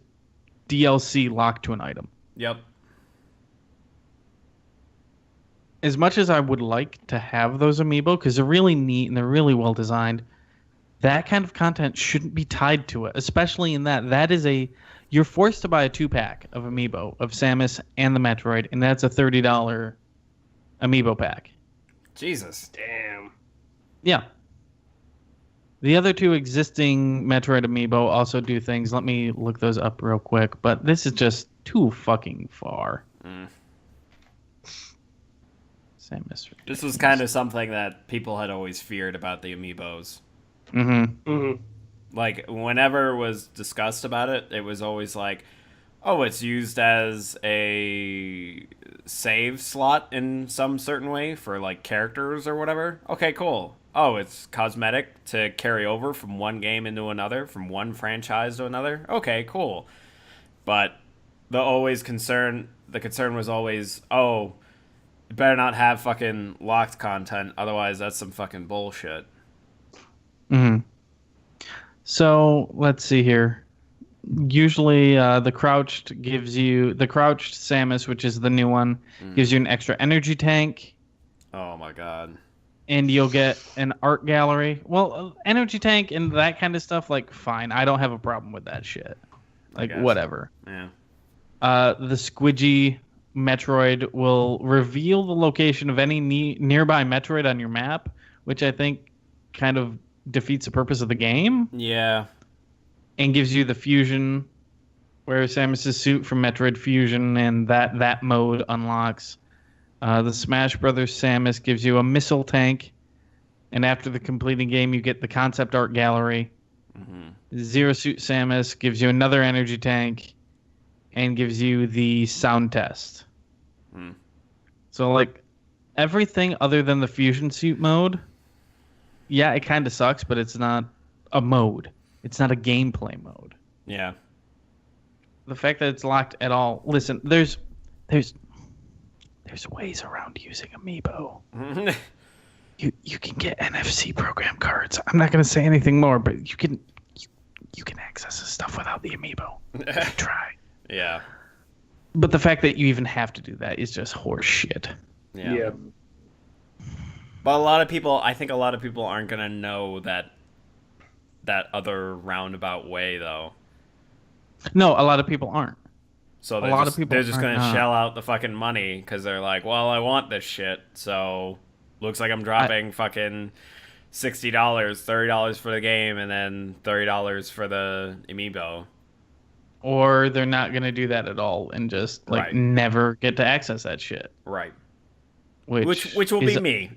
DLC locked to an item. Yep. As much as I would like to have those amiibo, because they're really neat and they're really well designed, that kind of content shouldn't be tied to it, especially in that is you're forced to buy a 2-pack of amiibo of Samus and the Metroid, and that's a $30 amiibo pack. Jesus. Damn. Yeah. The other two existing Metroid amiibo also do things. Let me look those up real quick, but this is just too fucking far. Samus. This was kind of something that people had always feared about the amiibos. Like, whenever it was discussed about it, it was always like, oh, it's used as a save slot in some certain way for, like, characters or whatever. Okay, cool. Oh, it's cosmetic to carry over from one game into another, from one franchise to another. Okay, cool. But the concern was always, oh, you better not have fucking locked content, otherwise that's some fucking bullshit. So let's see here. Usually, the crouched Samus, which is the new one, gives you an extra energy tank. Oh my god. And you'll get an art gallery. Well, energy tank and that kind of stuff, like, fine. I don't have a problem with that shit. Like, whatever. Yeah. The squidgy Metroid will reveal the location of any nearby Metroid on your map, which I think kind of defeats the purpose of the game. Yeah. And gives you the fusion, where Samus' suit from Metroid Fusion, and that mode unlocks. The Smash Brothers Samus gives you a missile tank, and after the completing game, you get the concept art gallery. Zero Suit Samus gives you another energy tank, and gives you the sound test. So, like, everything other than the fusion suit mode, yeah, it kind of sucks, but it's not a mode. It's not a gameplay mode. Yeah. The fact that it's locked at all. Listen, there's ways around using amiibo. You can get NFC program cards. I'm not going to say anything more, but you can access this stuff without the amiibo. You can try. Yeah. But the fact that you even have to do that is just horse shit. Yeah. But I think a lot of people aren't going to know that other roundabout way, though. No, a lot of people aren't. So they're just going to shell out the fucking money because they're like, well, I want this shit, so looks like I'm dropping fucking $60, $30 for the game, and then $30 for the amiibo. Or they're not going to do that at all and just never get to access that shit. Right. Which will be me.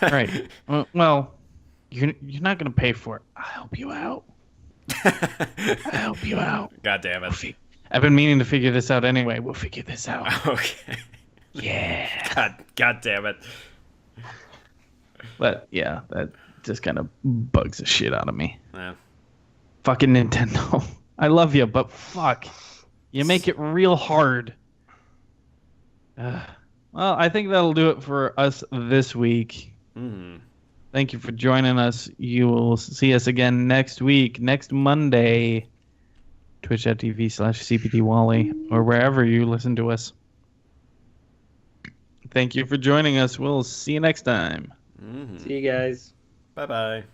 Right. Well, you're not going to pay for it. I'll help you out. God damn it. I've been meaning to figure this out anyway. We'll figure this out. Okay. Yeah. God damn it. But yeah, that just kind of bugs the shit out of me. Yeah. Fucking Nintendo. I love you, but fuck. You make it real hard. Well, I think that'll do it for us this week. Mm. Thank you for joining us. You will see us again next week, next Monday, twitch.tv/CPDWally, or wherever you listen to us. Thank you for joining us. We'll see you next time. Mm-hmm. See you guys. Bye-bye.